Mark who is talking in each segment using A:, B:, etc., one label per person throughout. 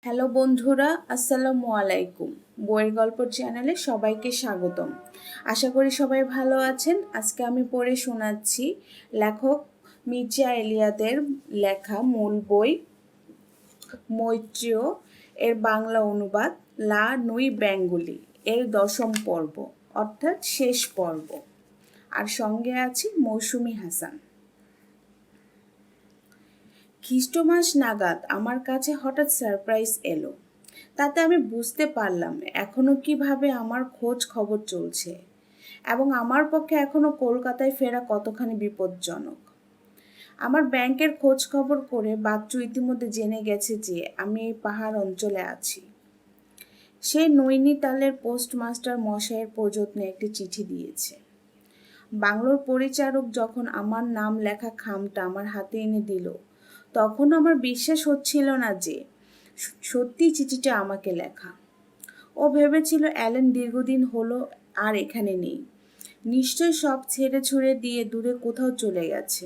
A: Hello বন্ধুরা, আসসালামু আলাইকুম। বইয়ের গল্প চ্যানেলে সবাইকে স্বাগতম। আশা করি সবাই ভালো আছেন। আজকে আমি পড়ে শোনাচ্ছি লেখক মির্জা এলিয়াদের লেখা মূল বই মৈত্রেয় এর বাংলা অনুবাদ লা নুই বেঙ্গলি এর 10ম পর্ব, অর্থাৎ শেষ পর্ব। আর সঙ্গে আছি মৌসুমী হাসান। খ্রিস্টমাস নাগাদ আমার কাছে হঠাৎ সারপ্রাইজ এলো। তাতে আমি বুঝতে পারলাম এখনও কিভাবে আমার খোঁজ খবর চলছে এবং আমার পক্ষে এখনও কলকাতায় ফেরা কতখানি বিপজ্জনক। আমার ব্যাংকের খোঁজ খবর করে বাচ্চু ইতিমধ্যে জেনে গেছে যে আমি এই পাহাড় অঞ্চলে আছি। সে নৈনিতালের পোস্টমাস্টার মশাইয়ের প্রযত্নে একটি চিঠি দিয়েছে। বাংলোর পরিচারক যখন আমার নাম লেখা খামটা আমার হাতে এনে দিল, তখন আমার বিশ্বাস হচ্ছিল না যে সত্যি চিঠিটা আমাকে লেখা। ও ভেবেছিল অ্যালেন দীর্ঘদিন হলো আর এখানে নেই, নিশ্চয় সব ছেড়ে ছুড়ে দিয়ে দূরে কোথাও চলে গেছে।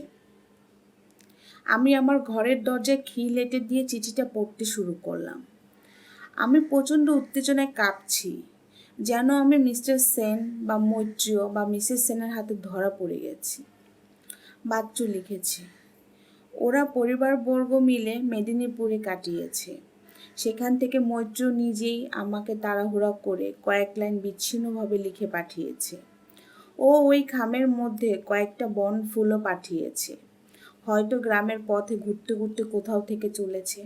A: আমি আমার ঘরের দরজায় খিল লেটে দিয়ে চিঠিটা পড়তে শুরু করলাম। আমি প্রচণ্ড উত্তেজনায় কাঁপছি, যেন আমি মিস্টার সেন বা মৈত্রেয় বা মিসেস সেনের হাতে ধরা পড়ে গেছি। বাচ্চু লিখেছে, ওরা পরিবারবর্গ মিলে মেদিনীপুরে কাটিয়েছে। সেখান থেকে মৈত্রেয় নিজেই আমাকে তাড়াহুড়া করে কয়েক লাইন বিচ্ছিন্নভাবে লিখে পাঠিয়েছে। ও ওই খামের মধ্যে কয়েকটা বন ফুলও পাঠিয়েছে। হয়তো গ্রামের পথে ঘুরতে ঘুরতে কোথাও থেকে চলেছে।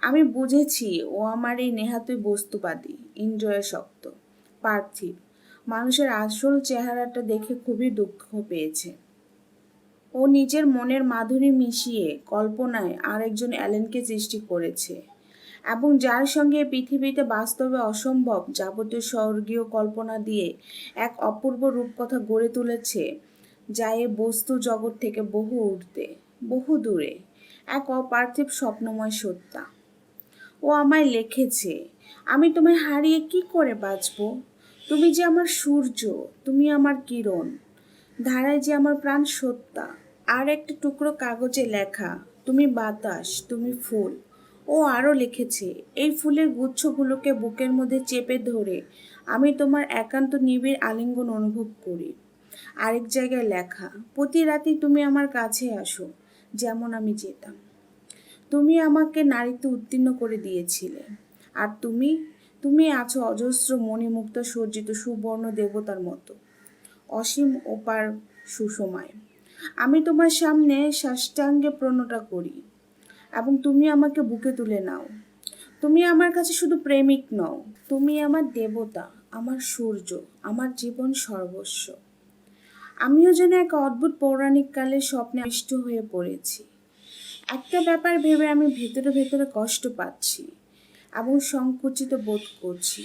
A: আমি বুঝেছি ও আমার এই নেহাতই বস্তুবাদী, ইন্দ্রিয়াসক্ত, পার্থিব মানুষের আসল চেহারাটা দেখে খুবই দুঃখ পেয়েছে। ও নিজের মনের মাধুরী মিশিয়ে কল্পনায় আরেকজন অ্যালেনকে সৃষ্টি করেছে এবং যার সঙ্গে পৃথিবীতে বাস্তবে অসম্ভব যাবতীয় স্বর্গীয় কল্পনা দিয়ে এক অপূর্ব রূপকথা গড়ে তুলেছে, যা এ বস্তু জগৎ থেকে বহু ঊর্ধ্বে, বহু দূরে, এক অপার্থিব স্বপ্নময় সত্তা। ও আমায় লিখেছে, আমি তোমায় হারিয়ে কি করে বাঁচব? তুমি যে আমার সূর্য, তুমি আমার কিরণ, ধারায় যে আমার প্রাণ সত্তা। আর একটা টুকরো কাগজে লেখা, তুমি বাতাস, তুমি ফুল। ও আরও লিখেছে, এই ফুলের গুচ্ছগুলোকে বুকের মধ্যে চেপে ধরে আমি তোমার একান্ত নিবিড় আলিঙ্গন অনুভব করি। আরেক জায়গায় লেখা, প্রতি রাতেই তুমি আমার কাছে আসো, যেমন আমি যেতাম। তুমি আমাকে নারীতে উত্তীর্ণ করে দিয়েছিলে, আর তুমি তুমি আছো অজস্র মণিমুক্তা সজ্জিত সুবর্ণ দেবতার মতো, অসীম ওপার সুষমায়। আমি তোমার সামনে সাষ্টাঙ্গে প্রণতা করি এবং তুমি আমাকে বুকে তুলে নাও। তুমি আমার কাছে শুধু প্রেমিক নও, তুমি আমার দেবতা, আমার সূর্য, আমার জীবন সর্বস্ব। আমিও যেন এক অদ্ভুত পৌরাণিক কালের স্বপ্নে আবিষ্ট হয়ে পড়েছি। একটা ব্যাপার ভেবে আমি ভেতরে ভেতরে কষ্ট পাচ্ছি এবং সংকুচিত বোধ করছি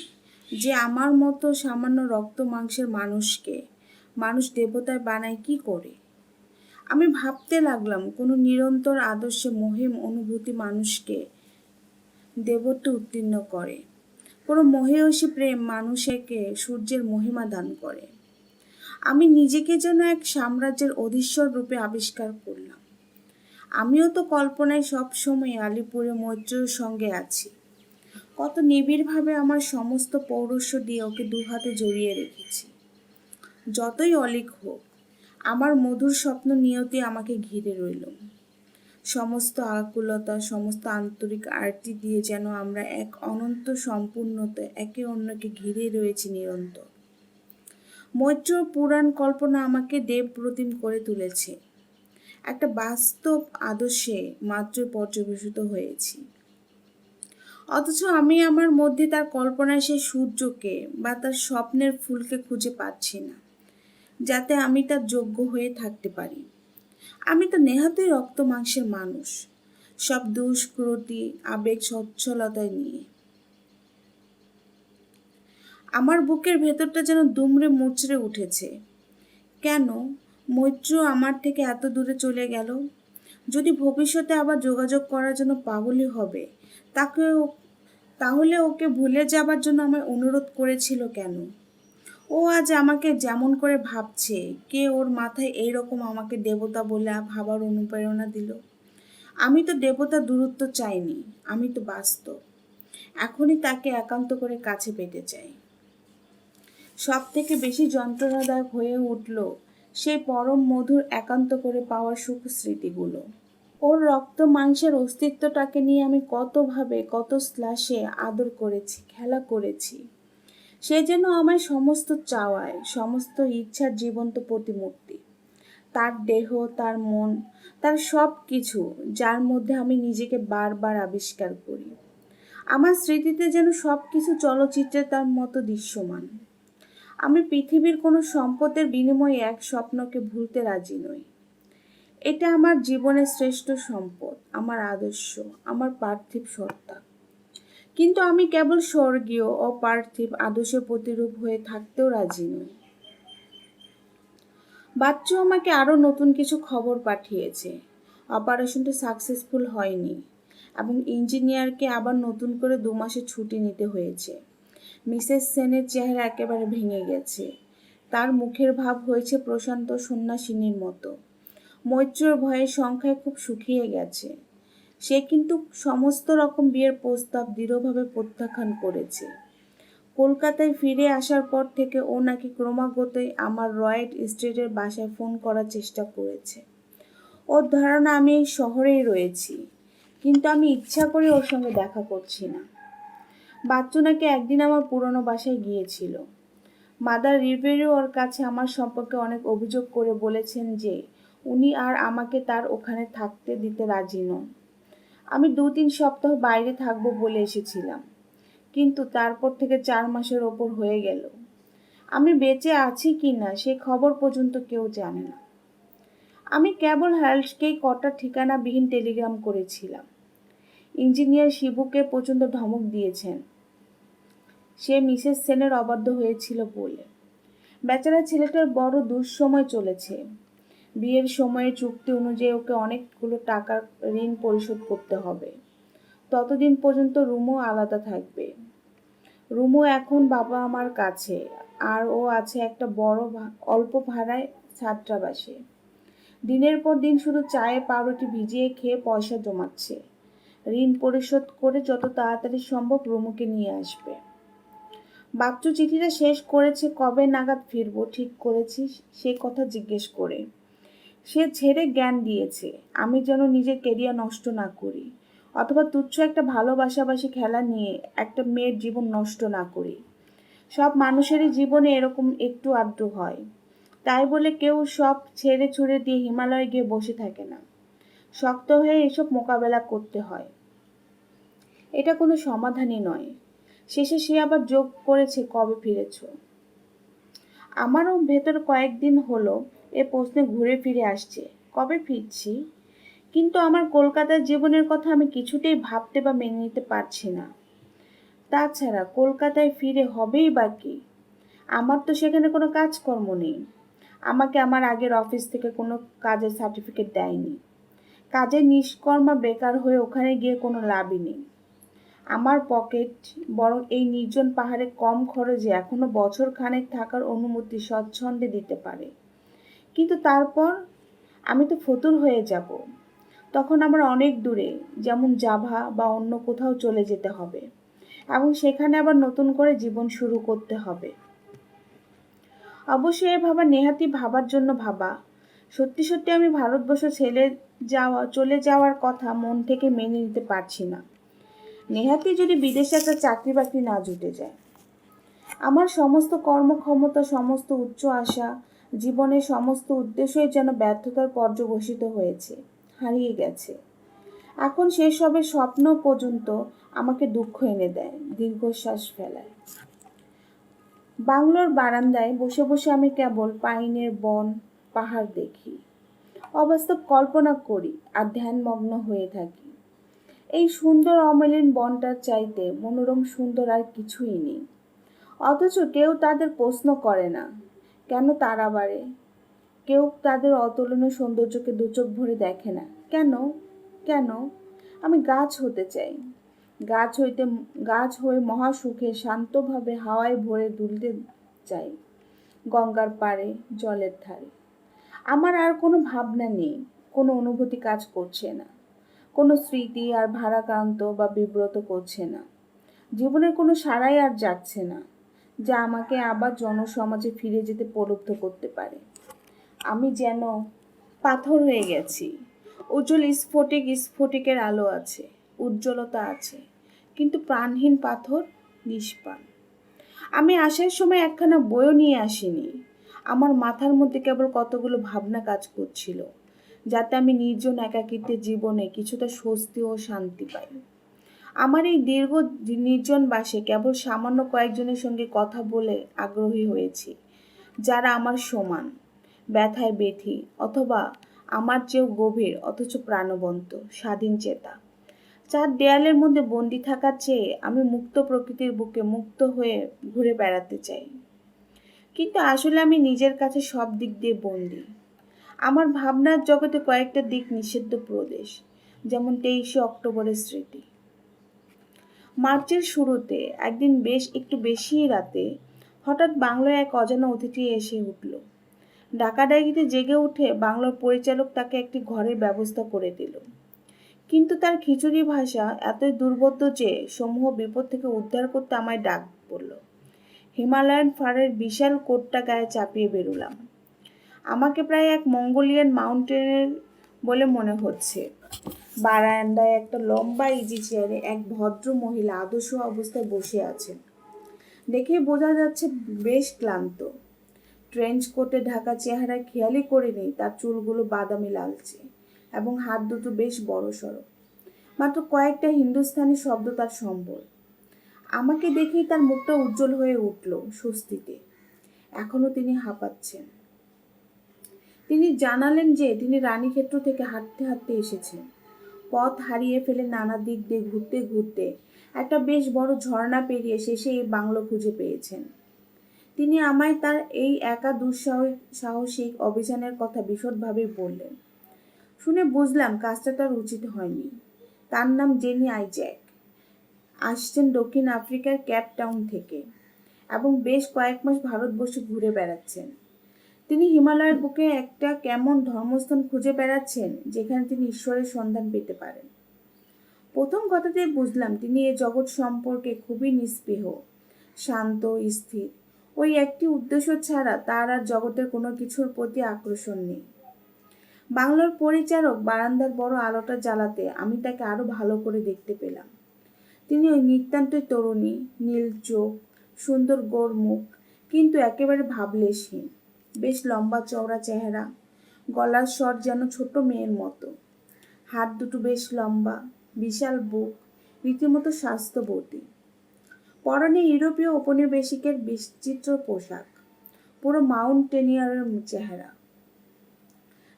A: যে আমার মতো সামান্য রক্ত মাংসের মানুষকে মানুষ দেবতায় বানায় কি করে। আমি ভাবতে লাগলাম, কোনো নিরন্তর আদর্শে মহিম অনুভূতি মানুষকে দেবত্ব উত্তীর্ণ করে, কোনো মহেয়সী প্রেম মানুষকে সূর্যের মহিমা দান করে। আমি নিজেকে যেন এক সাম্রাজ্যের অধীশ্বর রূপে আবিষ্কার করলাম। আমিও তো কল্পনায় সবসময় আলিপুরে মৈত্রেয়র সঙ্গে আছি। কত নিবিড়ভাবে আমার সমস্ত পৌরুষ দিয়ে ওকে দুহাতে জড়িয়ে রেখেছি। যতই অলিক হোক, আমার মধুর স্বপ্ন নিয়তি আমাকে ঘিরে রইল। সমস্ত আকুলতা, সমস্ত আন্তরিক আরতি দিয়ে যেন আমরা এক অনন্ত সম্পূর্ণতা একে অন্যকে ঘিরে রয়েছি নিরন্তর। মৈত্রেয় পুরাণ কল্পনা আমাকে দেব প্রতিম করে তুলেছে। একটা বাস্তব আদর্শে মাত্রই পর্যবেসিত হয়েছি, অথচ আমি আমার মধ্যে তার কল্পনায় সেই সূর্যকে বা তার স্বপ্নের ফুলকে খুঁজে পাচ্ছি না, যাতে আমি তার যোগ্য হয়ে থাকতে পারি। আমি তো নেহাতই রক্ত মাংসের মানুষ, সব দুষ্কৃতি আবেগ সচ্ছলতায় নিয়ে। আমার বুকের ভেতরটা যেন দুমড়ে মুচড়ে উঠেছে। কেন মৈত্রেয় আমার থেকে এত দূরে চলে গেল? যদি ভবিষ্যতে আবার যোগাযোগ করার জন্য পাগলই হবে, তাহলে ওকে ভুলে যাবার জন্য আমায় অনুরোধ করেছিল কেন? ও আজ আমাকে যেমন করে ভাবছে, কে ওর মাথায় এইরকম আমাকে দেবতা বলে ভাবার অনুপ্রেরণা দিল? আমি তো দেবতা দূরত্ব চাইনি, আমি তো বাস্তব। এখনই তাকে একান্ত করে কাছে পেতে চাই। সব থেকে বেশি যন্ত্রণাদায়ক হয়ে উঠল সেই পরম মধুর একান্ত করে পাওয়া সুখ স্মৃতিগুলো। ওর রক্ত মাংসের অস্তিত্বটাকে নিয়ে আমি কতভাবে কত স্লাসে আদর করেছি, খেলা করেছি। সে যেন আমার সমস্ত চাওয়ায়, সমস্ত ইচ্ছার জীবন্ত প্রতিমূর্তি। তার দেহ, তার মন, তার সব কিছু, যার মধ্যে আমি নিজেকে বারবার আবিষ্কার করি। আমার স্মৃতিতে যেন সব কিছু চলচ্চিত্রে তার মতো দৃশ্যমান। আমি পৃথিবীর কোনো সম্পদের বিনিময়ে এক স্বপ্নকে ভুলতে রাজি নই। এটা আমার জীবনের শ্রেষ্ঠ সম্পদ, আমার আদর্শ, আমার পার্থিব সত্তা। কিন্তু আমি কেবল স্বর্গীয় ও পার্থিব আদর্শের প্রতিরূপ হয়ে থাকতেও রাজি নই। বাচ্চু আমাকে আরও নতুন কিছু খবর পাঠিয়েছে। অপারেশনটা সাকসেসফুল হয়নি এবং ইঞ্জিনিয়ারকে আবার নতুন করে 2 মাসের ছুটি নিতে হয়েছে। মিসেস সেনের চেহারা একেবারে ভেঙে গেছে। তার মুখের ভাব হয়েছে প্রশান্ত সন্ন্যাসিনীর মতো। মৈত্রের ভয়ের সংখ্যায় খুব শুকিয়ে গেছে। সে কিন্তু সমস্ত রকম বিয়ের প্রস্তাব দৃঢ়ভাবে প্রত্যাখ্যান করেছে। কলকাতায় ফিরে আসার পর থেকে ও নাকি ক্রমাগতই আমার রয়েট স্ট্রিটের বাসায় ফোন করার চেষ্টা করেছে। ওর ধারণা আমি এই শহরেই রয়েছি, কিন্তু আমি ইচ্ছা করে ওর সঙ্গে দেখা করছি না। বাচ্চু নাকি একদিন আমার পুরনো বাসায় গিয়েছিল। মাদার রিভেরিও ওর কাছে আমার সম্পর্কে অনেক অভিযোগ করে বলেছেন যে উনি আর আমাকে তার ওখানে থাকতে দিতে রাজি নন। আমি 2-3 সপ্তাহ বাইরে থাকবো বলে এসেছিলাম, কিন্তু তারপর থেকে 4 মাসের ওপর হয়ে গেল। আমি বেঁচে আছি কি না সে খবর পর্যন্ত কেউ জানে না। আমি কেবল হ্যালসকেই কটা ঠিকানাবিহীন টেলিগ্রাম করেছিলাম। ইঞ্জিনিয়ার শিবুকে প্রচণ্ড ধমক দিয়েছেন সে মিসেস সেনের অবাধ্য হয়েছিল বলে। বেচারা ছেলেটার বড় দুঃসময় চলেছে। বিয়ের সময়ে চুক্তি অনুযায়ী ওকে অনেকগুলো টাকার ঋণ পরিশোধ করতে হবে। ততদিন পর্যন্ত রুমও আলাদা থাকবে। রুমও এখন বাবা আমার কাছে, আর ও আছে একটা বড় অল্প ভাড়ায় ছাত্রাবাসে। দিনের পর দিন শুধু চায়ে পাউরুটি ভিজিয়ে খেয়ে পয়সা জমাচ্ছে। ঋণ পরিশোধ করে যত তাড়াতাড়ি সম্ভব রুমুকে নিয়ে আসবে। বাচ্চু চিঠিটা শেষ করেছে কবে নাগাদ ফিরবো ঠিক করেছি সে কথা জিজ্ঞেস করে। সে ছেড়ে জ্ঞান দিয়েছে আমি যেন নিজের কেরিয়ার নষ্ট না করি, অথবা তুচ্ছ একটা ভালোবাসাবাসি খেলা নিয়ে একটা মেয়ের জীবন নষ্ট না করি। সব মানুষেরই জীবনে এরকম একটু আধটু হয়, তাই বলে কেউ সব ছেড়ে ছুড়ে দিয়ে হিমালয়ে গিয়ে বসে থাকে না। শক্ত হয়ে এসব মোকাবেলা করতে হয়। এটা কোনো সমাধানই নয়। শেষে সে আবার যোগ করেছে কবে ফিরেছ। আমারও ভেতর কয়েকদিন হলো এ প্রশ্নে ঘুরে ফিরে আসছে কবে ফিরছি, কিন্তু আমার কলকাতার জীবনের কথা আমি কিছুতেই ভাবতে বা মেনে নিতে পারছি না। তাছাড়া কলকাতায় ফিরে হবেই বা কি? আমার তো সেখানে কোনো কাজকর্ম নেই। আমাকে আমার আগের অফিস থেকে কোনো কাজের সার্টিফিকেট দেয়নি। কাজে নিষ্কর্মা বেকার হয়ে ওখানে গিয়ে কোনো লাভই নেই। আমার পকেট বরং এই নির্জন পাহাড়ে কম খরচে এখনো বছর খানেক থাকার অনুমতি স্বচ্ছন্দে দিতে পারে। কিন্তু তারপর আমি তো ফতুর হয়ে যাব। তখন আমার অনেক দূরে, যেমন জাভা বা অন্য কোথাও চলে যেতে হবে এবং সেখানে আবার নতুন করে জীবন শুরু করতে হবে। অবশ্যই এ ভাবা নেহাতি ভাবার জন্য ভাবা। সত্যি সত্যি আমি ভারতবর্ষ চলে যাওয়ার কথা মন থেকে মেনে নিতে পারছি না। নেহাতি যদি বিদেশে একটা চাকরি বাকরি না জুটে যায়। আমার সমস্ত কর্মক্ষমতা, সমস্ত উচ্চ আশা, জীবনের সমস্ত উদ্দেশ্যই যেন ব্যর্থতার পর্যবসিত হয়েছে, হারিয়ে গেছে। এখন সেসবের স্বপ্ন পর্যন্ত আমাকে দুঃখ এনে দেয়, দীর্ঘশ্বাস ফেলায়। বাংলোর বারান্দায় বসে বসে আমি কেবল পাইনের বন, পাহাড় দেখি, অবাস্তব কল্পনা করি আর ধ্যানমগ্ন হয়ে থাকি। এই সুন্দর অমলিন বনটার চাইতে মনোরম সুন্দর আর কিছুই নেই। অথচ কেউ তাদের প্রশ্ন করে না কেন তারা বাড়ে। কেউ তাদের অতুলনীয় সৌন্দর্যকে দুচোখ ভরে দেখে না। কেন কেন? আমি গাছ হতে চাই। গাছ হয়ে মহাসুখে শান্তভাবে হাওয়ায় ভরে দুলতে চাই গঙ্গার পাড়ে, জলের ধারে। আমার আর কোনো ভাবনা নেই, কোনো অনুভূতি কাজ করছে না, কোনো স্মৃতি আর ভারাক্রান্ত বা বিব্রত করছে না। জীবনের কোনো সাড়াই আর যাচ্ছে না, যা আমাকে আবার জনসমাজে ফিরে যেতে প্রলুব্ধ করতে পারে। আমি যেন পাথর হয়ে গেছি। উজ্জ্বল স্ফটিকের আলো আছে, উজ্জ্বলতা আছে, কিন্তু প্রাণহীন পাথর নিষ্প্রাণ। আমি আসার সময় একখানা বইও নিয়ে আসিনি। আমার মাথার মধ্যে কেবল কতগুলো ভাবনা কাজ করছিল, যাতে আমি নির্জন একাকিত্বের জীবনে কিছুটা স্বস্তি ও শান্তি পাই। আমার এই দীর্ঘ নির্জন বাসে কেবল সামান্য কয়েকজনের সঙ্গে কথা বলে আগ্রহী হয়েছি, যারা আমার সমান ব্যথায় বেথি, অথবা আমার চেয়েও গভীর অথচ প্রাণবন্ত স্বাধীন চেতা। চার দেয়ালের মধ্যে বন্দি থাকার চেয়ে আমি মুক্ত প্রকৃতির বুকে মুক্ত হয়ে ঘুরে বেড়াতে চাই। কিন্তু আসলে আমি নিজের কাছে সব দিক দিয়ে বন্দি। আমার ভাবনার জগতে কয়েকটা দিক নিষিদ্ধ প্রদেশ, যেমন 23শে অক্টোবরের স্মৃতি। মার্চের শুরুতে একদিন একটু বেশি রাতে হঠাৎ বাংলায় এক অজানা অতিথি এসে উঠল। ডাকাডাকিতে জেগে উঠে বাংলার পরিচালক তাকে একটি ঘরের ব্যবস্থা করে দিল। কিন্তু তার খিচুড়ি ভাষা এতই দুর্বোধ্য যে সমূহ বিপদ থেকে উদ্ধার করতে আমায় ডাক পড়ল। হিমালয়ান ফারের বিশাল কোটটা গায়ে চাপিয়ে বেরোলাম। আমাকে প্রায় এক মঙ্গোলিয়ান মাউন্টেনের বলে মনে হচ্ছে। বারান্দায় একটা লম্বা ইজি চেয়ারে এক ভদ্র মহিলা আদর্শ অবস্থায় বসে আছেন। দেখে বোঝা যাচ্ছে বেশ ক্লান্ত। ট্রেঞ্চ কোটে ঢাকা চেহারায় খেয়ালই করিনি তার চুলগুলো বাদামি লালচে এবং হাত দুটো বেশ বড়সড়। মাত্র কয়েকটা হিন্দুস্তানি শব্দ তার সম্বল। আমাকে দেখেই তার মুখটা উজ্জ্বল হয়ে উঠল স্বস্তিতে। এখনো তিনি হাঁপাচ্ছেন। তিনি জানালেন যে তিনি রানীক্ষেত্র থেকে হাঁটতে হাঁটতে এসেছেন। পথ হারিয়ে ফেলে নানা দিক দিয়ে ঘুরতে ঘুরতে একটা বেশ বড় ঝর্ণা পেরিয়ে শেষে এই বাংলো খুঁজে পেয়েছেন। তিনি আমায় তার এই একা দুঃসাহসিক অভিযানের কথা বিশদভাবে বললেন। শুনে বুঝলাম কাজটা তার উচিত হয়নি। তার নাম জেনি আইজ্যাক। আসছেন দক্ষিণ আফ্রিকার কেপ টাউন থেকে এবং বেশ কয়েক মাস ভারতবর্ষে ঘুরে বেড়াচ্ছেন। তিনি হিমালয়ের বুকে একটা কেমন ধর্মস্থান খুঁজে বেড়াচ্ছেন, যেখানে তিনি ঈশ্বরের সন্ধান পেতে পারেন। প্রথম কথাতেই বুঝলাম তিনি এ জগৎ সম্পর্কে খুবই নিস্পৃহ, শান্ত, স্থির। ওই একটি উদ্দেশ্য ছাড়া তার আর জগতের কোনো কিছুর প্রতি আকর্ষণ নেই। বাংলার পরিচারক বারান্দার বড় আলোটা জ্বালাতে আমি তাকে আরো ভালো করে দেখতে পেলাম। তিনি ওই নিতান্তই তরুণী, নীল চোখ, সুন্দর গোর মুখ, কিন্তু একেবারে ভাবলেশহীন। বেশ লম্বা চওড়া চেহারা, গলার স্বর যেন ছোট মেয়ের মতো। হাত দুটো বেশ লম্বা, বিশাল বুক, রীতিমতো স্বাস্থ্যবতী। পরনে ইউরোপীয় ঔপনিবেশিকের বিচিত্র পোশাক, পুরো মাউন্টেনিয়ারের চেহারা।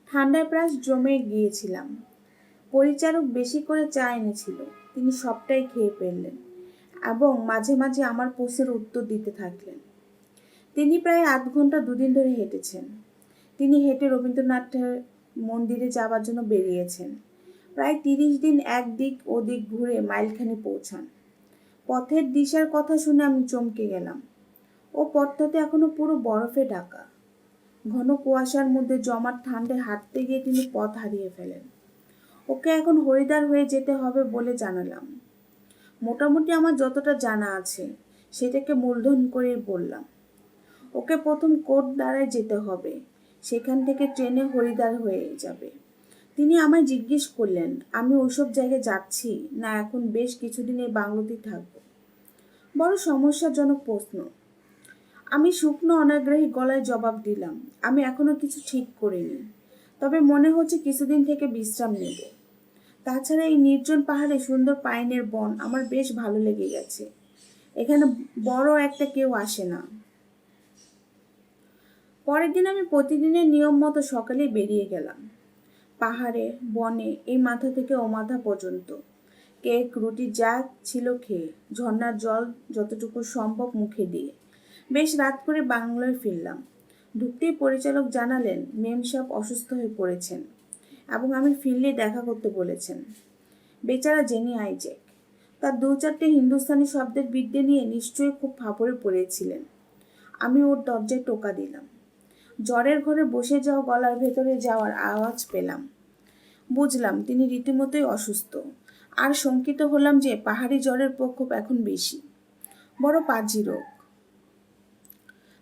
A: ঠান্ডায় প্রায় জমে গিয়েছিলাম। পরিচারক বেশি করে চা এনেছিল, তিনি সবটাই খেয়ে ফেললেন এবং মাঝে মাঝে আমার প্রশ্নের উত্তর দিতে থাকলেন। তিনি প্রায় 8 ঘন্টা দুদিন ধরে হেঁটেছেন। তিনি হেঁটে রবীন্দ্রনাথ মন্দিরে যাবার জন্য বেরিয়েছেন। প্রায় 30 দিন একদিক ওদিক ঘুরে মাইলখানি পৌঁছান। পথের দিশার কথা শুনে আমি চমকে গেলাম। ও পথটাতে এখনো পুরো বরফে ঢাকা। ঘন কুয়াশার মধ্যে জমাট ঠান্ডায় হাঁটতে গিয়ে তিনি পথ হারিয়ে ফেলেন। ওকে এখন হরিদ্বার হয়ে যেতে হবে বলে জানালাম। মোটামুটি আমার যতটা জানা আছে সেটাকে মূলধন করে বললাম। ওকে প্রথম কোটদ্বারায় যেতে হবে, সেখান থেকে ট্রেনে হরিদ্বার হয়ে যাবে। তিনি আমায় জিজ্ঞেস করলেন আমি ওইসব জায়গায় যাচ্ছি না এখন বেশ কিছুদিন এই বাংলোতেই থাকব। বড় সমস্যাজনক প্রশ্ন। আমি শুকনো অনাগ্রহী গলায় জবাব দিলাম, আমি এখনো কিছু ঠিক করিনি, তবে মনে হচ্ছে কিছুদিন থেকে বিশ্রাম নেব। তাছাড়া এই নির্জন পাহাড়ে সুন্দর পাইনের বন আমার বেশ ভালো লেগে গেছে। এখানে বড় একটা কেউ আসে না। পরের দিন আমি প্রতিদিনের নিয়ম মতো সকালে বেরিয়ে গেলাম। পাহাড়ে, বনে, এই মাথা থেকে ও মাথা পর্যন্ত কেক, রুটি যা ছিল খেয়ে, ঝর্ণার জল যতটুকু সম্ভব মুখে দিয়ে বেশ রাত করে বাংলায় ফিরলাম। ঢুকতেই পরিচালক জানালেন মেম সাহেব অসুস্থ হয়ে পড়েছেন এবং আমি ফিরলে দেখা করতে বলেছেন। বেচারা জেনি আইজ্যাক তার 2-4টে হিন্দুস্তানি শব্দের বিদ্যে নিয়ে নিশ্চয়ই খুব ফাঁপড়ে পড়েছিলেন। আমি ওর দরজায় টোকা দিলাম। জ্বরের ঘরে বসে যাওয়া গলার ভেতরে যাওয়ার আওয়াজ পেলাম। বুঝলাম তিনি রীতিমতোই অসুস্থ। আর শঙ্কিত হলাম যে পাহাড়ি জ্বরের প্রকোপ এখন বেশি, বড় পাজি রোগ।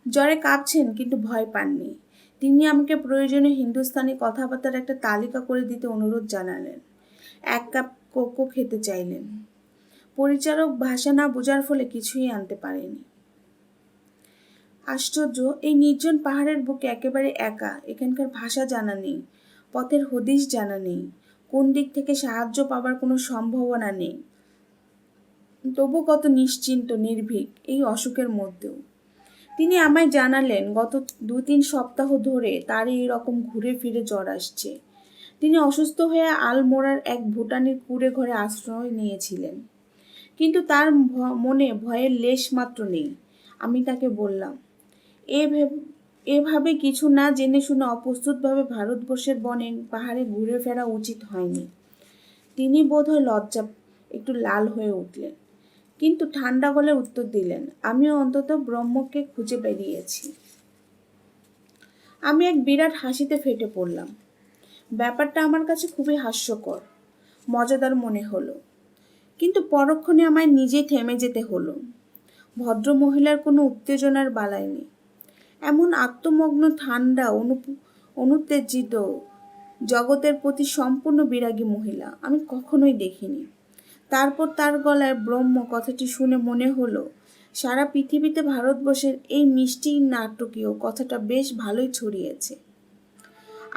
A: জ্বরে কাঁপছেন কিন্তু ভয় পাননি। তিনি আমাকে প্রয়োজনীয় হিন্দুস্তানি কথাবার্তার একটা তালিকা করে দিতে অনুরোধ জানালেন। 1 কাপ কোকো খেতে চাইলেন। পরিচারক ভাষা না বোঝার ফলে কিছুই আনতে পারেনি। আশ্চর্য, এই নির্জন পাহাড়ের বুকে একেবারে একা, এখানকার ভাষা জানা নেই, পথের হদিশ জানা নেই, কোন দিক থেকে সাহায্য পাবার কোনো সম্ভাবনা নেই। তবু কত নিশ্চিন্ত নির্ভীক এই অসুখের মধ্যেও। তিনি আমায় জানালেন গত 2-3 সপ্তাহ ধরে তার এই রকম ঘুরে ফিরে জ্বর আসছে। তিনি অসুস্থ হয়ে আলমোড়ার এক ভুটানির কুঁড়ে ঘরে আশ্রয় নিয়েছিলেন, কিন্তু তার মনে ভয়ের লেশ মাত্র নেই। আমি তাকে বললাম, এভাবে কিছু না জেনে শুনে অপ্রস্তুতভাবে ভারতবর্ষের বনে পাহাড়ে ঘুরে ফেরা উচিত হয়নি। তিনি বোধহয় লজ্জা একটু লাল হয়ে উঠলেন, কিন্তু ঠান্ডা গলায় উত্তর দিলেন, আমিও অন্তত ব্রহ্মকে খুঁজে বেরিয়েছি। আমি এক বিরাট হাসিতে ফেটে পড়লাম। ব্যাপারটা আমার কাছে খুবই হাস্যকর, মজাদার মনে হলো, কিন্তু পরক্ষণে আমায় নিজেই থেমে যেতে হলো। ভদ্রমহিলার কোনো উত্তেজনার বালাই নেই। এমন আত্মমগ্ন, ঠান্ডা, অনুত্তেজিত, জগতের প্রতি সম্পূর্ণ বিরাগী মহিলা আমি কখনোই দেখিনি। তারপর তার গলায় ব্রহ্ম কথাটি শুনে মনে হলো সারা পৃথিবীতে ভারতবর্ষের এই মিষ্টি নাটকীয় কথাটা বেশ ভালোই ছড়িয়েছে।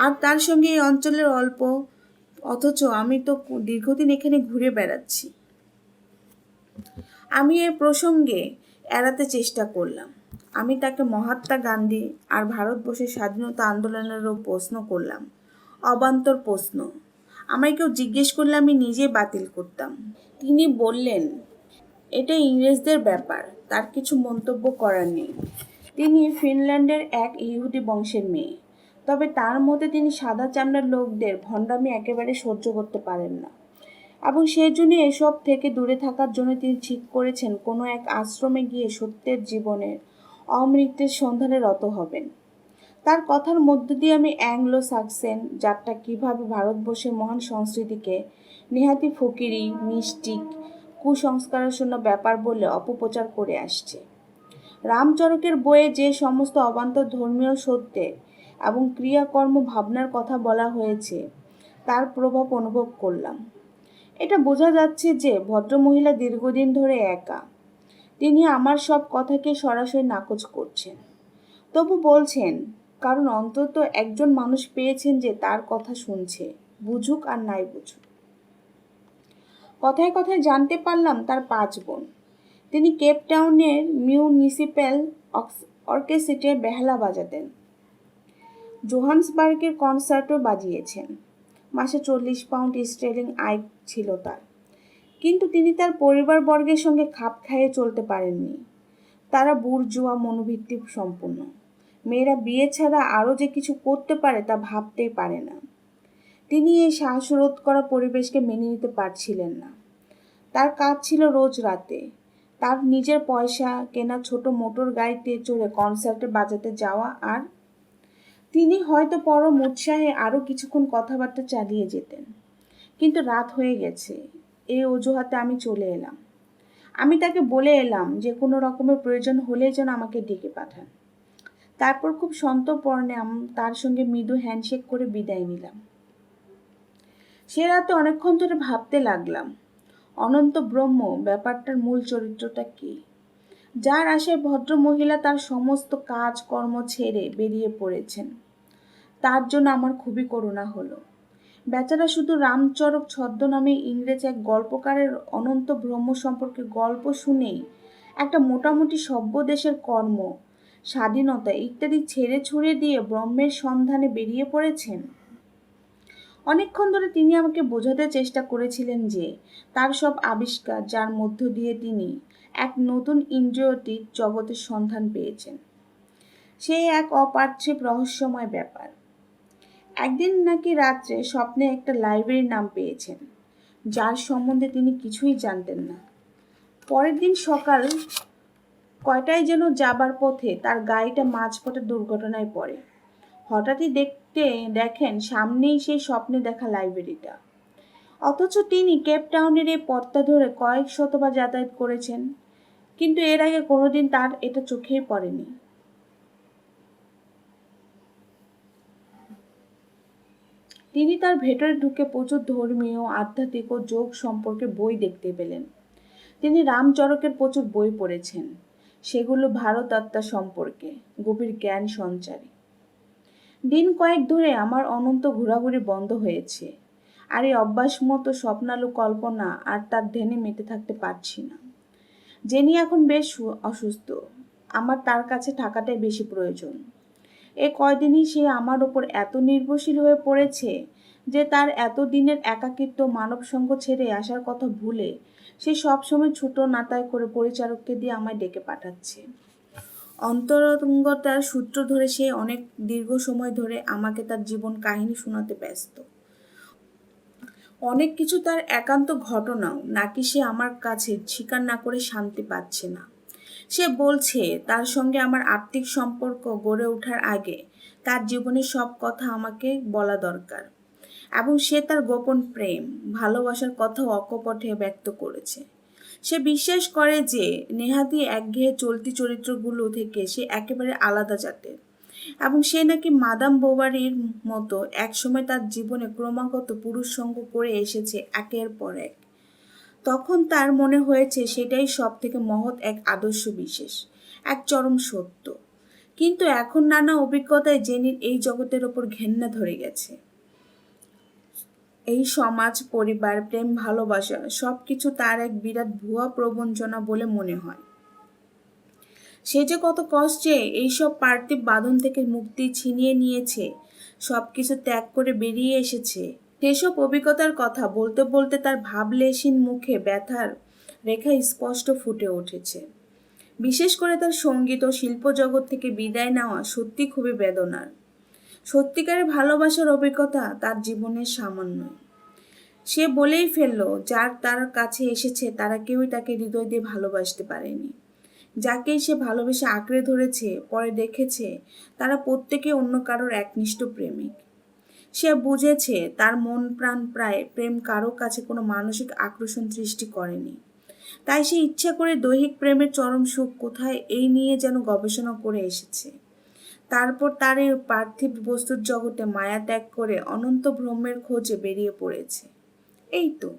A: আর তার সঙ্গে এই অঞ্চলের অল্প, অথচ আমি তো দীর্ঘদিন এখানে ঘুরে বেড়াচ্ছি। আমি এই প্রসঙ্গে এড়াতে চেষ্টা করলাম। আমি তাকে মহাত্মা গান্ধী আর ভারতবর্ষের স্বাধীনতা আন্দোলনেরও প্রশ্ন করলাম, অবান্তর প্রশ্ন। আমায় কেউ জিজ্ঞেস করলে আমি নিজেই বাতিল করতাম। তিনি বললেন, এটা ইংরেজদের ব্যাপার, তার কিছু মন্তব্য করার নেই। তিনি ফিনল্যান্ডের এক ইহুদি বংশের মেয়ে, তবে তার মতে তিনি সাদা চামড়ার লোকদের ভণ্ডামি একেবারে সহ্য করতে পারেন না, এবং সেই জন্য এসব থেকে দূরে থাকার জন্য তিনি ঠিক করেছেন কোনো এক আশ্রমে গিয়ে সত্যের জীবনের অমৃতের সন্ধানে রত হবেন। তার কথার মধ্য দিয়ে আমি অ্যাংলো সাকসেন জাতটা কীভাবে ভারতবর্ষের মহান সংস্কৃতিকে নেহাতি ফকিরি, মিস্টিক, কুসংস্কারাশূন্য ব্যাপার বলে অপপ্রচার করে আসছে। রামচরকের বইয়ে যে সমস্ত অবান্তর ধর্মীয় সত্যের এবং ক্রিয়াকর্ম ভাবনার কথা বলা হয়েছে তার প্রভাব অনুভব করলাম। এটা বোঝা যাচ্ছে যে ভদ্রমহিলা দীর্ঘদিন ধরে একা। তিনি আমার সব কথাকে সরাসরি নাকচ করছেন, তবু বলছেন, কারণ অন্তত একজন মানুষ পেয়েছেন যে তার কথা শুনছে, বুঝুক আর নাই বুঝুক। কথায় কথায় জানতে পারলাম তার 5 বোন। তিনি কেপ টাউনের মিউনিসিপ্যাল অর্কেস্ট্রায় বেহালা বাজাতেন, জোহান্সবার্গের কনসার্টও বাজিয়েছেন। মাসে 40 পাউন্ড স্টার্লিং আয় ছিল তার। কিন্তু তিনি তার পরিবারবর্গের সঙ্গে খাপ খাইয়ে চলতে পারেননি। তারা বুর্জোয়া মনোবৃত্তি সম্পন্ন। মেয়েরা বিয়ে ছাড়া আরও যে কিছু করতে পারে তা ভাবতেই পারে না। তিনি এই শ্বাসরোধ করা পরিবেশকে মেনে নিতে পারছিলেন না। তার কাজ ছিল রোজ রাতে তার নিজের পয়সা কেনা ছোট মোটর গাড়িতে চড়ে কনসার্টে বাজাতে যাওয়া, আর তিনি হয়তো পরম উৎসাহে আরও কিছুক্ষণ কথাবার্তা চালিয়ে যেতেন। কিন্তু রাত হয়ে গেছে, এই অজুহাতে আমি চলে এলাম। আমি তাকে বলে এলাম যে কোনো রকমের প্রয়োজন হলেই যেন আমাকে ডেকে পাঠান। তারপর খুব সন্তর্পণে তার সঙ্গে মৃদু হ্যান্ডশেক করে বিদায় নিলাম। সে রাতে অনেকক্ষণ ধরে ভাবতে লাগলাম, অনন্ত ব্রহ্ম ব্যাপারটার মূল চরিত্রটা কী, যার আশায় ভদ্র মহিলা তার সমস্ত কাজ কর্ম ছেড়ে বেরিয়ে পড়েছেন। তার জন্য আমার খুবই করুণা হলো। বেচারা শুধু রামচরক ছদ্মনামে ইংরেজ এক গল্পকারের অনন্ত ব্রহ্ম সম্পর্কে গল্প শুনেই একটা মোটামুটি সভ্য দেশের কর্ম, স্বাধীনতা ইত্যাদি ছেড়ে ছুড়ে দিয়ে ব্রহ্মের সন্ধানে বেরিয়ে পড়েছেন। অনেকক্ষণ ধরে তিনি আমাকে বোঝাতে চেষ্টা করেছিলেন যে তার সব আবিষ্কার, যার মধ্য দিয়ে তিনি এক নতুন ইন্দ্রিয়টির জগতের সন্ধান পেয়েছেন, সে এক অপার্থিব রহস্যময় ব্যাপার। একদিন নাকি রাত্রে স্বপ্নে একটা লাইব্রেরির নাম পেয়েছেন, যার সম্বন্ধে তিনি কিছুই জানতেন না। পরের দিন সকাল কয়টায় যেন যাবার পথে তার গাড়িটা মাঝপথে দুর্ঘটনায় পড়ে। হঠাৎই দেখেন সামনেই সেই স্বপ্নে দেখা লাইব্রেরিটা। অথচ তিনি কেপ টাউনের এই পথটা ধরে কয়েক শতবার যাতায়াত করেছেন, কিন্তু এর আগে কোনোদিন তার এটা চোখেই পড়েনি। তিনি তার ভেতরে ঢুকে প্রচুর ধর্মীয়, আধ্যাত্মিক ও যোগ সম্পর্কে বই দেখতে পেলেন। তিনি রামচরকের প্রচুর বই পড়েছেন, সেগুলো ভারত আত্মা সম্পর্কে গভীর জ্ঞান সঞ্চারী। দিন কয়েক ধরে আমার অনন্ত ঘোরাঘুরি বন্ধ হয়েছে, আর এই অভ্যাস মতো স্বপ্নালু কল্পনা আর তার ধ্যানে মেতে থাকতে পারছি না। জেনি এখন বেশ অসুস্থ, আমার তার কাছে থাকাটাই বেশি প্রয়োজন। এ কয়দিনই সে আমার ওপর এত নির্ভরশীল হয়ে পড়েছে যে তার এতদিনের একাকিত্ব, মানব সঙ্গ ছেড়ে আসার কথা ভুলে সে সবসময় ছোটো নাতায় করে পরিচারককে দিয়ে আমায় ডেকে পাঠাচ্ছে। অন্তরঙ্গতার সূত্র ধরে সে অনেক দীর্ঘ সময় ধরে আমাকে তার জীবন কাহিনী শোনাতে ব্যস্ত। অনেক কিছু তার একান্ত ঘটনাও নাকি সে আমার কাছে স্বীকার না করে শান্তি পাচ্ছে না। সে বলছে তার সঙ্গে আমার আত্মিক সম্পর্ক গড়ে ওঠার আগে তার জীবনের সব কথা আমাকে বলা দরকার, এবং সে তার গোপন প্রেম, ভালোবাসার কথাও অকপটে ব্যক্ত করেছে। সে বিশ্বাস করে যে নেহাতি একঘেয়ে চলতি চরিত্রগুলো থেকে সে একেবারে আলাদা জাতের, এবং সে নাকি মাদাম বোভারির মতো একসময় তার জীবনে ক্রমাগত পুরুষ সঙ্গ করে এসেছে একের পর এক। তখন তার মনে হয়েছে সেটাই সব থেকে মহৎ এক আদর্শ বিশেষ, এক চরম সত্য। কিন্তু এখন নানা অভিজ্ঞতায় জেনির এই জগতের ওপর ঘেন্না ধরে গেছে। এই সমাজ, পরিবার, প্রেম, ভালোবাসা সব কিছু তার এক বিরাট ভুয়া প্রবঞ্চনা বলে মনে হয়। সে যে কত কষ্টে এইসব পার্থিব বাঁধন থেকে মুক্তি ছিনিয়ে নিয়েছে, সব কিছু ত্যাগ করে বেরিয়ে এসেছে, সেসব অভিজ্ঞতার কথা বলতে বলতে তার ভাবলেশীন মুখে ব্যথার রেখা স্পষ্ট ফুটে উঠেছে। বিশেষ করে তার সঙ্গীত ও শিল্প জগৎ থেকে বিদায় নেওয়া সত্যি খুবই বেদনার। সত্যিকারের ভালোবাসার অভিজ্ঞতা তার জীবনের সামান্য। সে বলেই ফেলল, যার তার কাছে এসেছে তারা কেউই তাকে হৃদয় দিয়ে ভালোবাসতে পারেনি। যাকেই সে ভালোবেসে আঁকড়ে ধরেছে, পরে দেখেছে তারা প্রত্যেকে অন্য কারোর একনিষ্ঠ প্রেমিক। সে বুঝেছে তার মন প্রাণ প্রায় প্রেম কারো কাছে কোনো মানসিক আকর্ষণ সৃষ্টি করেনি। তাই সে ইচ্ছা করে দৈহিক প্রেমের চরম সুখ কোথায় এই নিয়ে যেন গবেষণা করে এসেছে। তারপর তার এই পার্থিব বস্তুর জগতে মায়া ত্যাগ করে অনন্ত ব্রহ্মের খোঁজে বেরিয়ে পড়েছে। এই তো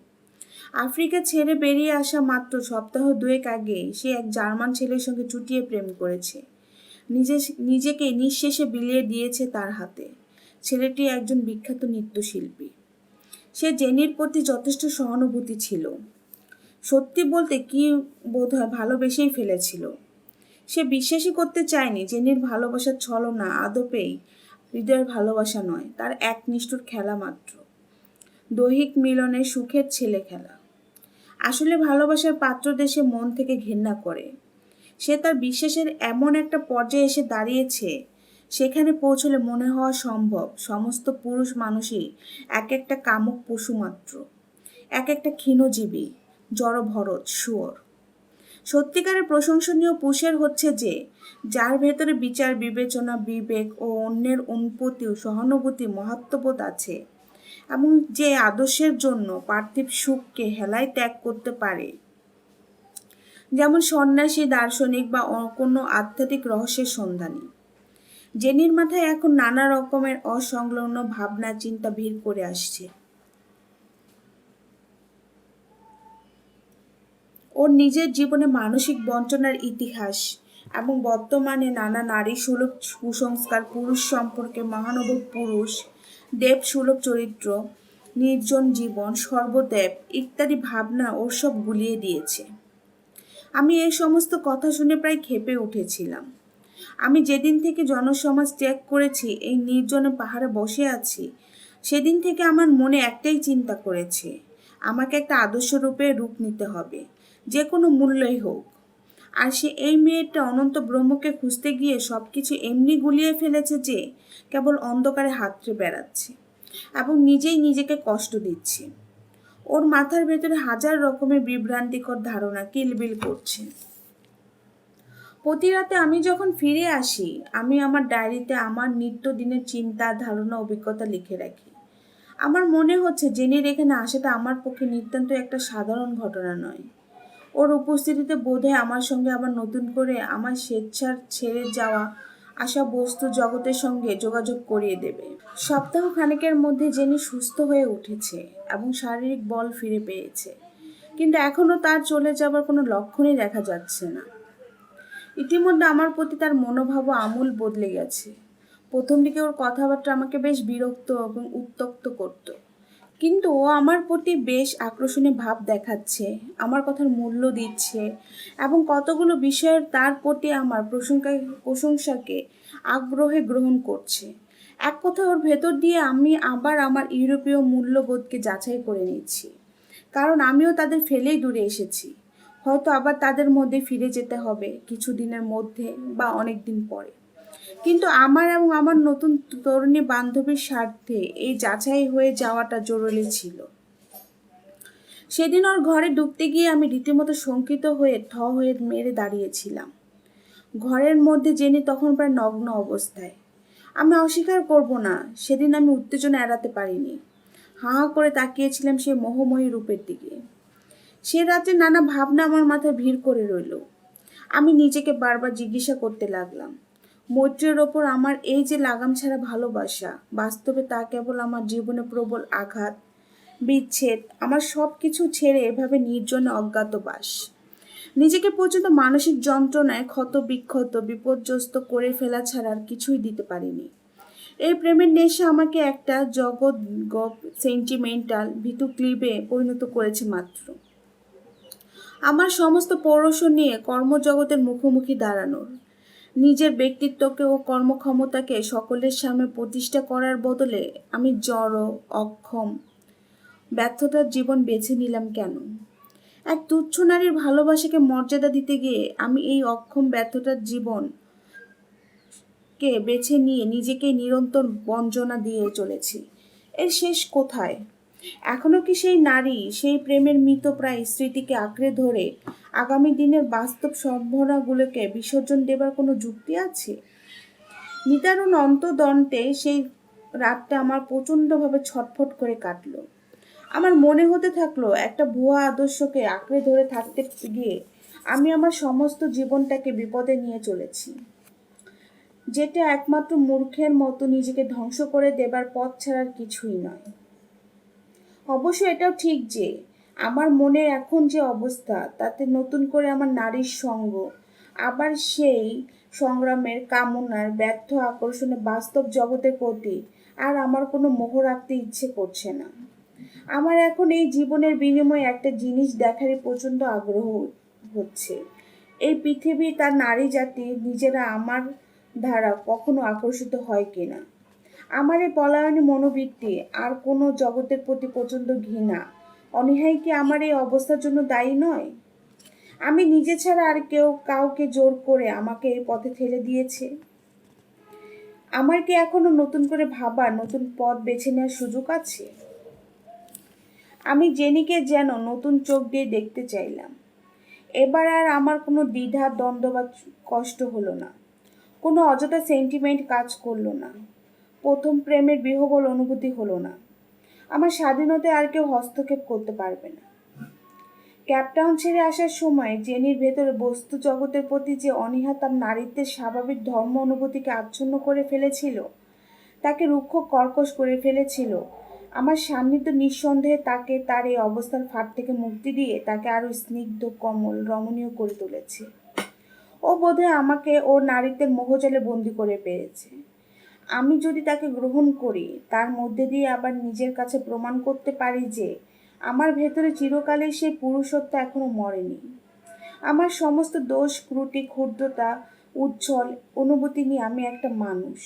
A: আফ্রিকা ছেড়ে বেরিয়ে আসা মাত্র সপ্তাহ দুয়েক আগে সে এক জার্মান ছেলের সঙ্গে চুটিয়ে প্রেম করেছে। নিজেকে নিঃশেষে বিলিয়ে দিয়েছে তার হাতে। ছেলেটি একজন বিখ্যাত নৃত্যশিল্পী। সে জেনির প্রতি যথেষ্ট সহানুভূতি ছিল। সত্যি বলতে কি বোধহয় ভালোবেসেই ফেলেছিল। সে বিশ্বাসই করতে চায়নি জেনির ভালোবাসার ছলনা আদপেই হৃদয়ের ভালোবাসা নয়, তার এক নিষ্ঠুর খেলা মাত্র, দৈহিক মিলনের সুখের ছেলে খেলা। আসলে ভালোবাসার পাত্র দেশে মন থেকে ঘৃণা করে। সে তার বিশ্বাসের এমন একটা পর্যায়ে এসে দাঁড়িয়েছে, সেখানে পৌঁছলে মনে হওয়া সম্ভব সমস্ত পুরুষ মানুষই এক একটা কামুক পশু মাত্র, এক একটা ক্ষীণজীবী, জড়ভরত শুয়োর। সত্যিকারের প্রশংসনীয় পুরুষের হচ্ছে যে, যার ভেতরে বিচার, বিবেচনা, বিবেক ও অন্যের প্রতি সহানুভূতি, মহাত্মবোধ আছে, এবং যে আদর্শের জন্য পার্থিব সুখকে হেলায় ত্যাগ করতে পারে, যেমন সন্ন্যাসী, দার্শনিক বা কোনো আধ্যাত্মিক রহস্যের সন্ধানী। জেনির মাথায় এখন নানা রকমের অসংলগ্ন ভাবনা চিন্তা ভিড় করে আসছে। ওর নিজের জীবনে মানসিক বঞ্চনার ইতিহাস, এবং বর্তমানে নানা নারী সুলভ কুসংস্কার, পুরুষ সম্পর্কে মহানুভব পুরুষ, দেব সুলভ চরিত্র, নির্জন জীবন, সর্বদেব ইত্যাদি ভাবনা ওর সব গুলিয়ে দিয়েছে। আমি এই সমস্ত কথা শুনে প্রায় ক্ষেপে উঠেছিলাম। আমি যেদিন থেকে জনসমাজ ত্যাগ করেছি, এই নির্জনে পাহাড়ে বসে আছি, সেদিন থেকে আমার মনে একটাই চিন্তা করেছে, আমাকে একটা আদর্শ রূপ নিতে হবে, যে কোনো মূল্যই হোক। আর সে এই মেয়েটা অনন্ত ব্রহ্মকে খুঁজতে গিয়ে সব কিছু এমনি গুলিয়ে ফেলেছে যে কেবল অন্ধকারে হাতড়ে বেড়াচ্ছে এবং নিজেই নিজেকে কষ্ট দিচ্ছে। ওর মাথার ভেতরে হাজার রকমের বিভ্রান্তিকর ধারণা কিলবিল করছে। প্রতি রাতে আমি যখন ফিরে আসি, আমি আমার ডায়েরিতে আমার নিত্যদিনের চিন্তা, ধারণা, অভিজ্ঞতা লিখে রাখি। আমার মনে হচ্ছে জেনির এখানে আসাটা আমার পক্ষে নিতান্ত একটা সাধারণ ঘটনা নয়। ওর উপস্থিতিতে বোধহয় আমার সঙ্গে আবার নতুন করে আমার স্বেচ্ছার ছেড়ে যাওয়া আশা বস্তু জগতের সঙ্গে যোগাযোগ করিয়ে দেবে। সপ্তাহ খানেকের মধ্যে জেনি সুস্থ হয়ে উঠেছে এবং শারীরিক বল ফিরে পেয়েছে, কিন্তু এখনও তার চলে যাবার কোনো লক্ষণই দেখা যাচ্ছে না। ইতিমধ্যে আমার প্রতি তার মনোভাবও আমূল বদলে গেছে। প্রথম দিকে ওর কথাবার্তা আমাকে বেশ বিরক্ত এবং উত্ত্যক্ত করত, কিন্তু ও আমার প্রতি বেশ আকর্ষণীয় ভাব দেখাচ্ছে, আমার কথার মূল্য দিচ্ছে এবং কতগুলো বিষয়ের তার প্রতি আমার প্রশংসাকে আগ্রহে গ্রহণ করছে। এক কথা, ওর ভেতর দিয়ে আমি আবার আমার ইউরোপীয় মূল্যবোধকে যাচাই করে নিচ্ছি, কারণ আমিও তাদের ফেলেই দূরে এসেছি। হয়তো আবার তাদের মধ্যে ফিরে যেতে হবে কিছু দিনের মধ্যে বা অনেক দিন পরে, কিন্তু আমার এবং আমার নতুন তরুণী বান্ধবীর স্বার্থে এই যাচাই হয়ে যাওয়াটা জরুরি ছিল। সেদিন ওর ঘরে ঢুকতে গিয়ে আমি রীতিমতো শঙ্কিত হয়ে হয়ে মেরে দাঁড়িয়েছিলাম। ঘরের মধ্যে জেনি তখন প্রায় নগ্ন অবস্থায়। আমি অস্বীকার করব না, সেদিন আমি উত্তেজনা এড়াতে পারিনি। হাঁ হাঁ করে তাকিয়েছিলাম সেই মোহময়ী রূপের দিকে। সে রাতে নানা ভাবনা আমার মাথায় ভিড় করে রইল। আমি নিজেকে বারবার জিজ্ঞাসা করতে লাগলাম, মৈত্রের ওপর আমার এই যে লাগাম ছাড়া ভালোবাসা, বাস্তবে তা কেবল আমার জীবনে প্রবল আঘাত, বিচ্ছেদ, আমার সব কিছু ছেড়ে এভাবে নির্জনে অজ্ঞাতবাস, নিজেকে পর্যন্ত মানসিক যন্ত্রণায় ক্ষত বিক্ষত বিপর্যস্ত করে ফেলা ছাড়া আর কিছুই দিতে পারিনি। এই প্রেমের নেশা আমাকে একটা জগৎ সেন্টিমেন্টাল ভীতু ক্লিবে পরিণত করেছে মাত্র। আমার সমস্ত পৌরষ নিয়ে কর্মজগতের মুখোমুখি দাঁড়ানোর, নিজের ব্যক্তিত্বকে ও কর্মক্ষমতাকে সকলের সামনে প্রতিষ্ঠা করার বদলে আমি জড়, অক্ষম, ব্যর্থতার জীবন বেছে নিলাম কেন? এক তুচ্ছ নারীর ভালোবাসাকে মর্যাদা দিতে গিয়ে আমি এই অক্ষম ব্যর্থতার জীবনকে বেছে নিয়ে নিজেকে নিরন্তর বঞ্চনা দিয়ে চলেছি। এর শেষ কোথায়? এখনো কি সেই নারী, সেই প্রেমের মৃতপ্রায় স্মৃতিকে আঁকড়ে ধরে আগামী দিনের বাস্তব সম্ভাবনাগুলোকে বিসর্জন দেবার কোনো যুক্তি আছে? নিদারুণ অন্তর্দ্বন্দ্বে সেই রাতটা আমার প্রচণ্ডভাবে ছটফট করে কাটলো। আমার মনে হতে থাকলো একটা ভুয়া আদর্শকে আঁকড়ে ধরে থাকতে গিয়ে আমি আমার সমস্ত জীবনটাকে বিপদে নিয়ে চলেছি, যেটা একমাত্র মূর্খের মতো নিজেকে ধ্বংস করে দেবার পথ ছাড়ার কিছুই নয়। অবশ্য এটাও ঠিক যে আমার মনের এখন যে অবস্থা, তাতে নতুন করে আমার নারীর সঙ্গ, আবার সেই সংগ্রামের কামনার ব্যর্থ আকর্ষণে বাস্তব জগতের প্রতি আর আমার কোনো মোহ রাখতে ইচ্ছে করছে না। আমার এখন এই জীবনের বিনিময়ে একটা জিনিস দেখারই প্রচণ্ড আগ্রহ হচ্ছে, এই পৃথিবী তার নারী জাতি নিজেরা আমার দ্বারা কখনো আকর্ষিত হয় কিনা। আমার এই পলায়নী মনোবৃত্তি আর কোনো জগতের প্রতি প্রচণ্ড ঘৃণা, অনীহাই কি আমার এই অবস্থার জন্য দায়ী নয়? আমি নিজে ছাড়া আর কেউ কাউকে জোর করে আমাকে এই পথে ঠেলে দিয়েছে? আমার কি এখনো নতুন করে ভাবার, নতুন পথ বেছে নেওয়ার সুযোগ আছে? আমি জেনিকে যেন নতুন চোখ দিয়ে দেখতে চাইলাম। এবার আর আমার কোনো দ্বিধা, দ্বন্দ্ব বা কষ্ট হলো না, কোনো অযথা সেন্টিমেন্ট কাজ করলো না, প্রথম প্রেমের বিহ্বল অনুভূতি হলো না। আমার স্বাধীনতায় আর কেউ হস্তক্ষেপ করতে পারবে না। ক্যাপটাউন ছেড়ে আসার সময় জেনির ভেতরে বস্তু জগতের প্রতি যে অনীহা তার নারীত্বের স্বাভাবিক ধর্ম অনুভূতিকে আচ্ছন্ন করে ফেলেছিল, তাকে রুক্ষ কর্কশ করে ফেলেছিল, আমার সান্নিধ্য নিঃসন্দেহে তাকে তার এই অবস্থার ফাঁদ থেকে মুক্তি দিয়ে তাকে আরও স্নিগ্ধ, কোমল, রমণীয় করে তুলেছে। ও বোধহয় আমাকে ওর নারীত্বের মোহজালে বন্দি করে পেয়েছে। আমি যদি তাকে গ্রহণ করি, তার মধ্যে দিয়ে আবার নিজের কাছে প্রমাণ করতে পারি যে আমার ভেতরে চিরকালের সেই পুরুষত্ব এখনো মরেনি। আমার সমস্ত দোষ, ত্রুটি, ক্ষুদ্রতা, উজ্জ্বল অনুভূতি নিয়ে আমি একটা মানুষ।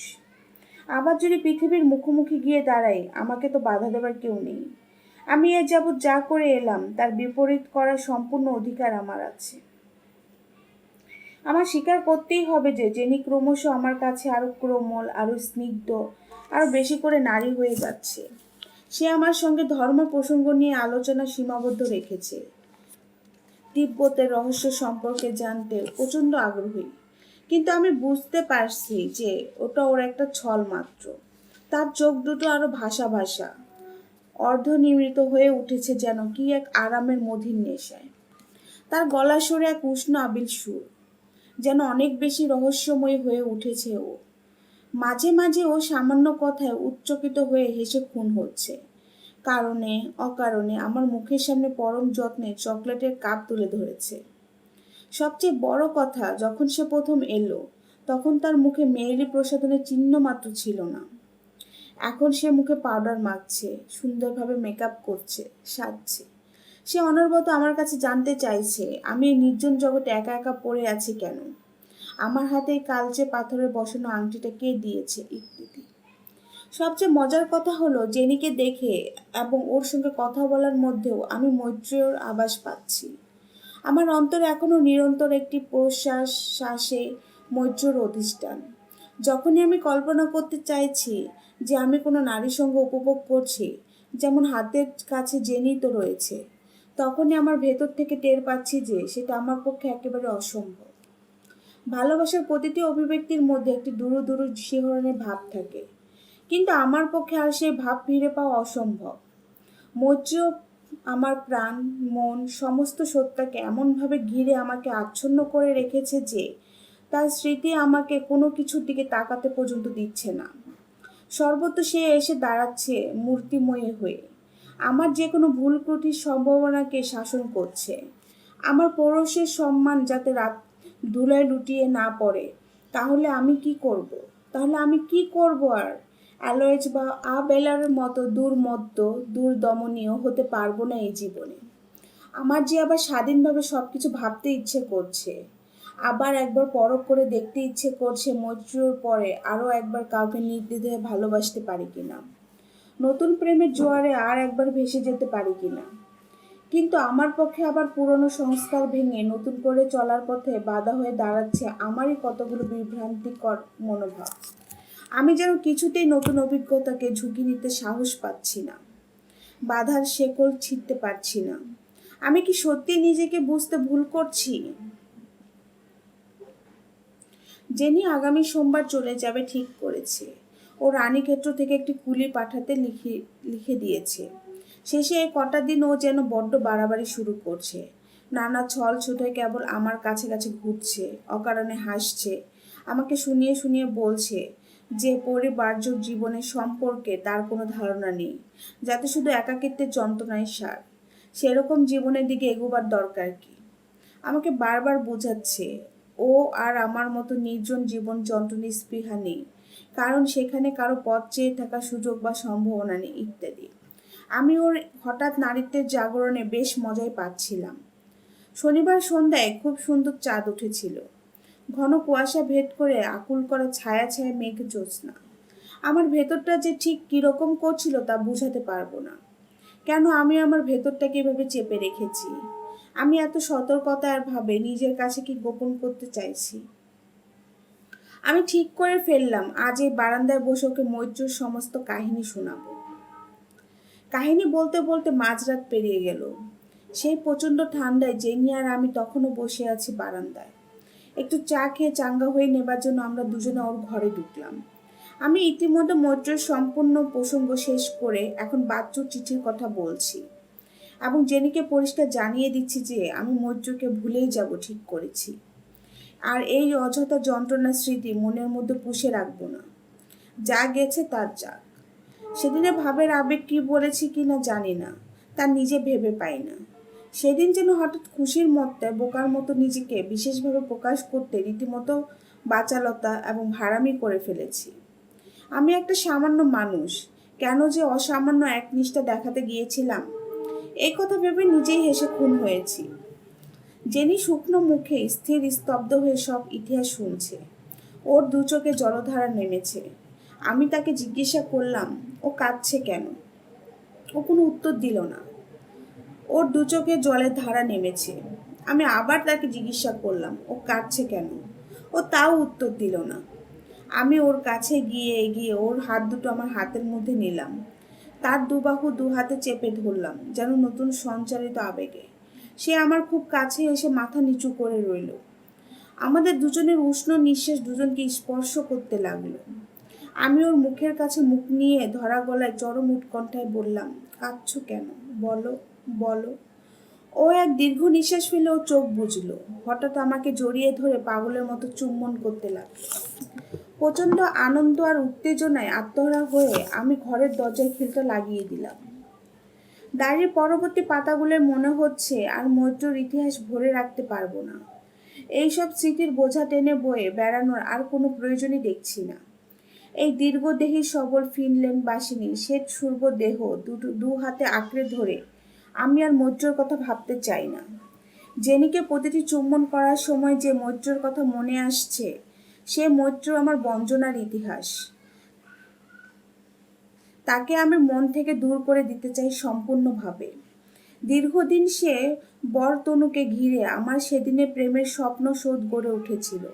A: আবার যদি পৃথিবীর মুখোমুখি গিয়ে দাঁড়াই, আমাকে তো বাধা দেবার কেউ নেই। আমি এ যাবৎ যা করে এলাম তার বিপরীত করার সম্পূর্ণ অধিকার আমার আছে। আমার স্বীকার করতেই হবে যে জেনি ক্রমশ আমার কাছে আরো কোমল, আরো স্নিগ্ধ, আরো বেশি করে নারী হয়ে যাচ্ছে। সে আমার সঙ্গে ধর্ম প্রসঙ্গ নিয়ে আলোচনা সীমাবদ্ধ রেখেছে। তিব্বতের রহস্য সম্পর্কে জানতে প্রচণ্ড আগ্রহী, কিন্তু আমি বুঝতে পারছি যে ওটা ওর একটা ছল মাত্র। তার চোখ দুটো আরো ভাসা ভাসা, অর্ধনিমৃত হয়ে উঠেছে যেন কি এক আরামের মধির নেশায়। তার গলা সুরে এক উষ্ণ আবিল সুর, যেন অনেক বেশি রহস্যময় হয়ে উঠেছে ও। মাঝে মাঝে ও সামান্য কথায় উচ্চকিত হয়ে হেসে খুন হচ্ছে। কারণে অকারণে আমার মুখের সামনে পরম যত্নে চকলেটের কাপ তুলে ধরেছে। সবচেয়ে বড় কথা, যখন সে প্রথম এলো তখন তার মুখে মেয়েলি প্রসাধনের চিহ্ন মাত্র ছিল না। এখন সে মুখে পাউডার মাখছে, সুন্দরভাবে মেকআপ করছে, সাজছে। সে অনর্গত আমার কাছে জানতে চাইছে আমি এই নির্জন জগতে একা একা পড়ে আছি কেন, আমার হাতে এই কালচে পাথরে বসানো আংটিটা কে দিয়েছে ইত্যাদি। সবচেয়ে মজার কথা হলো, জেনিকে দেখে এবং ওর সঙ্গে কথা বলার মধ্যেও আমি মৈত্রেয়র আভাস পাচ্ছি। আমার অন্তরে এখনো নিরন্তর একটি প্রশ্বাস শ্বাসে মৈত্রেয়র অধিষ্ঠান। যখনই আমি কল্পনা করতে চাইছি যে আমি কোনো নারীর সঙ্গে উপভোগ করছি, যেমন হাতের কাছে জেনি তো রয়েছে, তখনই আমার ভেতর থেকে টের পাচ্ছি যে সেটা আমার পক্ষে একেবারে অসম্ভব। ভালোবাসার প্রতিটি অভিব্যক্তির মধ্যে একটি দুরু দুরু শিহরণের ভাব থাকে, কিন্তু আমার পক্ষে আর সেই ভাব ফিরে পাওয়া অসম্ভব। মৈত্রেয় আমার প্রাণ, মন, সমস্ত সত্তাকে এমনভাবে ঘিরে আমাকে আচ্ছন্ন করে রেখেছে যে তার স্মৃতি আমাকে কোনো কিছুর দিকে তাকাতে পর্যন্ত দিচ্ছে না। সর্বত্র সে এসে দাঁড়াচ্ছে মূর্তিময়ী হয়ে, আমার যে কোনো ভুল ত্রুটির সম্ভাবনাকে শাসন করছে। আমার পৌরুষের সম্মান যাতে রাত ধুলায় লুটিয়ে না পড়ে, তাহলে আমি কি করব? আর অ্যালয়েজ বা আবেলার মতো দুর্মদ্য দুর্দমনীয় হতে পারবো না এই জীবনে। আমার যে আবার স্বাধীনভাবে সবকিছু ভাবতে ইচ্ছে করছে, আবার একবার পরখ করে দেখতে ইচ্ছে করছে মৈত্রেয়র পরে আরও একবার কাউকে নির্দ্বিধায় ভালোবাসতে পারি কিনা, নতুন প্রেমের জোয়ারে আর একবার ভেসে যেতে পারি কিনা। কিন্তু আমার পক্ষে আবার পুরনো সংস্কার ভেঙে নতুন করে চলার পথে বাধা হয়ে দাঁড়াচ্ছে আমারই কতগুলো বিভ্রান্তিকর মনোভাব। আমি যেন কিছুতেই নতুন অভিজ্ঞতাকে ঝুঁকি নিতে সাহস পাচ্ছি না, বাধার শেকল ছিঁড়তে পারছি না। আমি কি সত্যি নিজেকে বুঝতে ভুল করছি? জেনি আগামী সোমবার চলে যাবে ঠিক করেছে। ও রানীক্ষেত্র থেকে একটি কুলি পাঠাতে লিখে দিয়েছে। শেষে এই কটা দিন ও যেন বড্ড বাড়াবাড়ি শুরু করছে। নানা ছল ছুটে কেবল আমার কাছে কাছে ঘুরছে, অকারণে হাসছে, আমাকে শুনিয়ে শুনিয়ে বলছে যে পরিবার্য জীবনের সম্পর্কে তার কোনো ধারণা নেই, যাতে শুধু একাকিত্বের যন্ত্রণায় সার। সেরকম জীবনের দিকে এগোবার দরকার কি? আমাকে বারবার বোঝাচ্ছে ও আর আমার মতো নির্জন জীবন যন্ত্রণী স্পৃহা নেই, কারণ সেখানে কারো পথ চেয়ে থাকার সুযোগ বা সম্ভাবনা নেই ইত্যাদি। আমি ওর হঠাৎ নারীত্বের জাগরণে বেশ মজাই পাচ্ছিলাম। শনিবার সন্ধ্যায় খুব সুন্দর চাঁদ উঠেছিল। ঘন কুয়াশা ভেদ করে আকুল করা ছায়া ছায়া মেঘ জ্যোৎস্না আমার ভেতরটা যে ঠিক কিরকম করছিল তা বুঝাতে পারবো না। কেন আমি আমার ভেতরটাকে এভাবে চেপে রেখেছি? আমি এত সতর্কতার ভাবে নিজের কাছে কি গোপন করতে চাইছি? আমি ঠিক করে ফেললাম আজ এই বারান্দায় বসে ওকে মৈত্রেয়র সমস্ত কাহিনী শোনাবো। কাহিনী বলতে বলতে মাঝরাত পেরিয়ে গেল। সেই প্রচণ্ড ঠান্ডায় জেনি আর আমি তখনও বসে আছি বারান্দায়। একটু চা খেয়ে চাঙ্গা হয়ে নেবার জন্য আমরা দুজনে ওর ঘরে ঢুকলাম। আমি ইতিমধ্যে মৈত্রেয়র সম্পূর্ণ প্রসঙ্গ শেষ করে এখন বাচ্চুর চিঠির কথা বলছি এবং জেনিকে পরিষ্কার জানিয়ে দিচ্ছি যে আমি মৈত্রেয়কে ভুলেই যাব ঠিক করেছি, আর এই অযথা যন্ত্রণার স্মৃতি মনের মধ্যে পুষে রাখবো না। যা গেছে তার যাক। সেদিনে ভাবের আবেগ কি বলেছি কিনা জানি না, তা নিজে ভেবে পাই না। সেদিন যেন হঠাৎ খুশির মধ্যে বোকার মতো নিজেকে বিশেষভাবে প্রকাশ করতে রীতিমতো বাচালতা এবং ভাড়ামি করে ফেলেছি। আমি একটা সামান্য মানুষ, কেন যে অসামান্য একনিষ্ঠা দেখাতে গিয়েছিলাম, এই কথা ভেবে নিজেই হেসে খুন হয়েছি। জেনি শুকনো মুখে স্থির স্তব্ধ হয়ে সব ইতিহাস শুনছে। ওর দু চোখে জলধারা নেমেছে। আমি তাকে জিজ্ঞাসা করলাম ও কাঁদছে কেন। ও কোনো উত্তর দিল না। ওর দু চোখে জলের ধারা নেমেছে। আমি আবার তাকে জিজ্ঞাসা করলাম ও কাঁদছে কেন। ও তাও উত্তর দিল না। আমি ওর কাছে গিয়ে এগিয়ে ওর হাত দুটো আমার হাতের মধ্যে নিলাম। তার দুবাহু দু হাতে চেপে ধরলাম যেন নতুন সঞ্চারিত আবেগে। সে আমার খুব কাছে এসে মাথা নিচু করে রইল। আমাদের দুজনের উষ্ণ নিঃশ্বাস দুজনকে স্পর্শ করতে লাগলো। আমি ওর মুখের কাছে মুখ নিয়ে ধরা গলায় চরম উৎকণ্ঠায় বললাম, কাঁদছো কেন? বলো, বলো। ও এক দীর্ঘ নিঃশ্বাস ফেলে ও চোখ বুজলো। হঠাৎ আমাকে জড়িয়ে ধরে পাগলের মতো চুম্বন করতে লাগলো। প্রচণ্ড আনন্দ আর উত্তেজনায় আত্মহারা হয়ে আমি ঘরের দরজায় খিলটা লাগিয়ে দিলাম। ডায়েরির পরবর্তী পাতাগুলোয় মনে হচ্ছে আর মৈত্রর ইতিহাস ভরে রাখতে পারবো না। এইসব স্মৃতির বোঝা টেনে বয়ে বেড়ানোর আর কোনো প্রয়োজনই দেখছি না। এই দীর্ঘদেহী সবল ফিনল্যান্ড বাসিনী শ্বেত শূর্ব দেহ দু হাতে আঁকড়ে ধরে আমি আর মৈত্রর কথা ভাবতে চাই না। জেনিকে প্রতিটি চুম্বন করার সময় যে মৈত্রর কথা মনে আসছে, সে মৈত্র আমার বঞ্চনার ইতিহাস। তাকে আমি মন থেকে দূর করে দিতে চাই সম্পূর্ণভাবে। দীর্ঘদিন সে বরতনুকে ঘিরে আমার সেদিনের প্রেমের স্বপ্ন শোধ গড়ে উঠেছিল।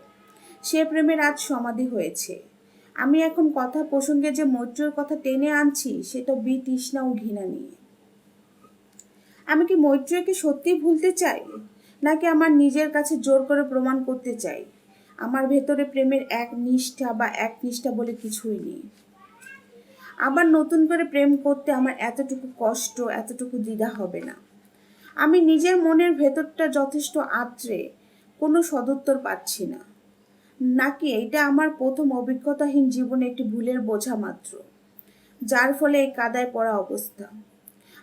A: সে প্রেমের আজ সমাধি হয়েছে। আমি এখন কথা প্রসঙ্গে যে মৈত্রের কথা টেনে আনছি সেটা বিতৃষ্ণা ও ঘৃণা নিয়ে। আমি কি মৈত্রীকে সত্যিই ভুলতে চাই, নাকি আমার নিজের কাছে জোর করে প্রমাণ করতে চাই আমার ভেতরে প্রেমের একনিষ্ঠা বলে কিছুই নেই। আবার নতুন করে প্রেম করতে আমার এতটুকু কষ্ট, এতটুকু দ্বিধা হবে না। আমি নিজের মনের ভেতরটা যথেষ্ট আঁতড়ে কোনো সদুত্তর পাচ্ছি না, নাকি এটা আমার প্রথম অভিজ্ঞতাহীন জীবনে একটি ভুলের বোঝা মাত্র, যার ফলে এই কাদায় পড়া অবস্থা।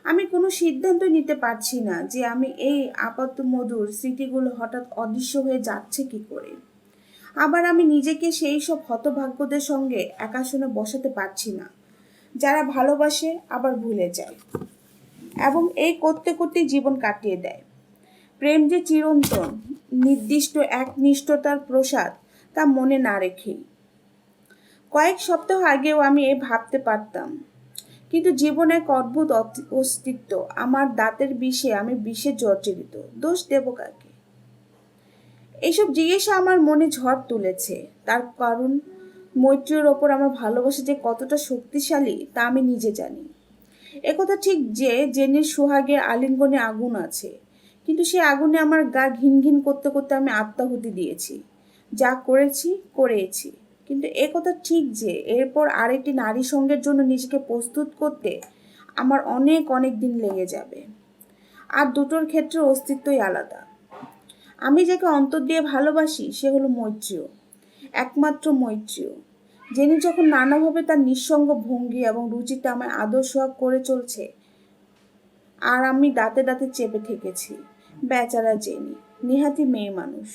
A: আমি কোনো সিদ্ধান্ত নিতে পারছি না যে আমি এই আপাতমধুর স্মৃতিগুলো হঠাৎ অদৃশ্য হয়ে যাচ্ছে কি করে। আবার আমি নিজেকে সেই সব হতভাগ্যদের সঙ্গে একাশনে বসাতে পারছি না, যারা ভালোবাসে আবার ভুলে যায় এবং এই করতে করতে জীবন কাটিয়ে দেয়। প্রেম যে চিরন্তন, নির্দিষ্ট একনিষ্ঠতার প্রসাদ, তা মনে না রেখেই। কয়েক সপ্তাহ আগেও আমি ভাবতে পারতাম, কিন্তু জীবনে এক অদ্ভুত অস্তিত্ব। আমার দাঁতের বিষে আমি বিষে জর্জরিত। দোষ দেব কাকে? এইসব জিজ্ঞাসা আমার মনে ঝড় তুলেছে। তার কারণ, মৈত্রীর ওপর আমার ভালোবাসা যে কতটা শক্তিশালী তা আমি নিজে জানি। একথা ঠিক যে জেনির সোহাগে আলিঙ্গনে আগুন আছে, কিন্তু সে আগুনে আমার গা ঘিন ঘিন করতে করতে আমি আত্মাহুতি দিয়েছি। যা করেছি। কিন্তু একথা ঠিক যে এরপর আরেকটি নারী সঙ্গের জন্য নিজেকে প্রস্তুত করতে আমার অনেক অনেক দিন লেগে যাবে। আর দুটোর ক্ষেত্রে অস্তিত্বই আলাদা। আমি যাকে অন্তর দিয়ে ভালোবাসি সে হলো মৈত্রীয়, একমাত্র মৈত্রীয়। জেনি যখন নানাভাবে তার নিঃসঙ্গ ভঙ্গি এবং রুচিতে আমায় আদর সোহাগ করে চলছে, আর আমি দাঁতে দাঁতে চেপে থেকেছি। বেচারা জেনি, নেহাতি মেয়ে মানুষ।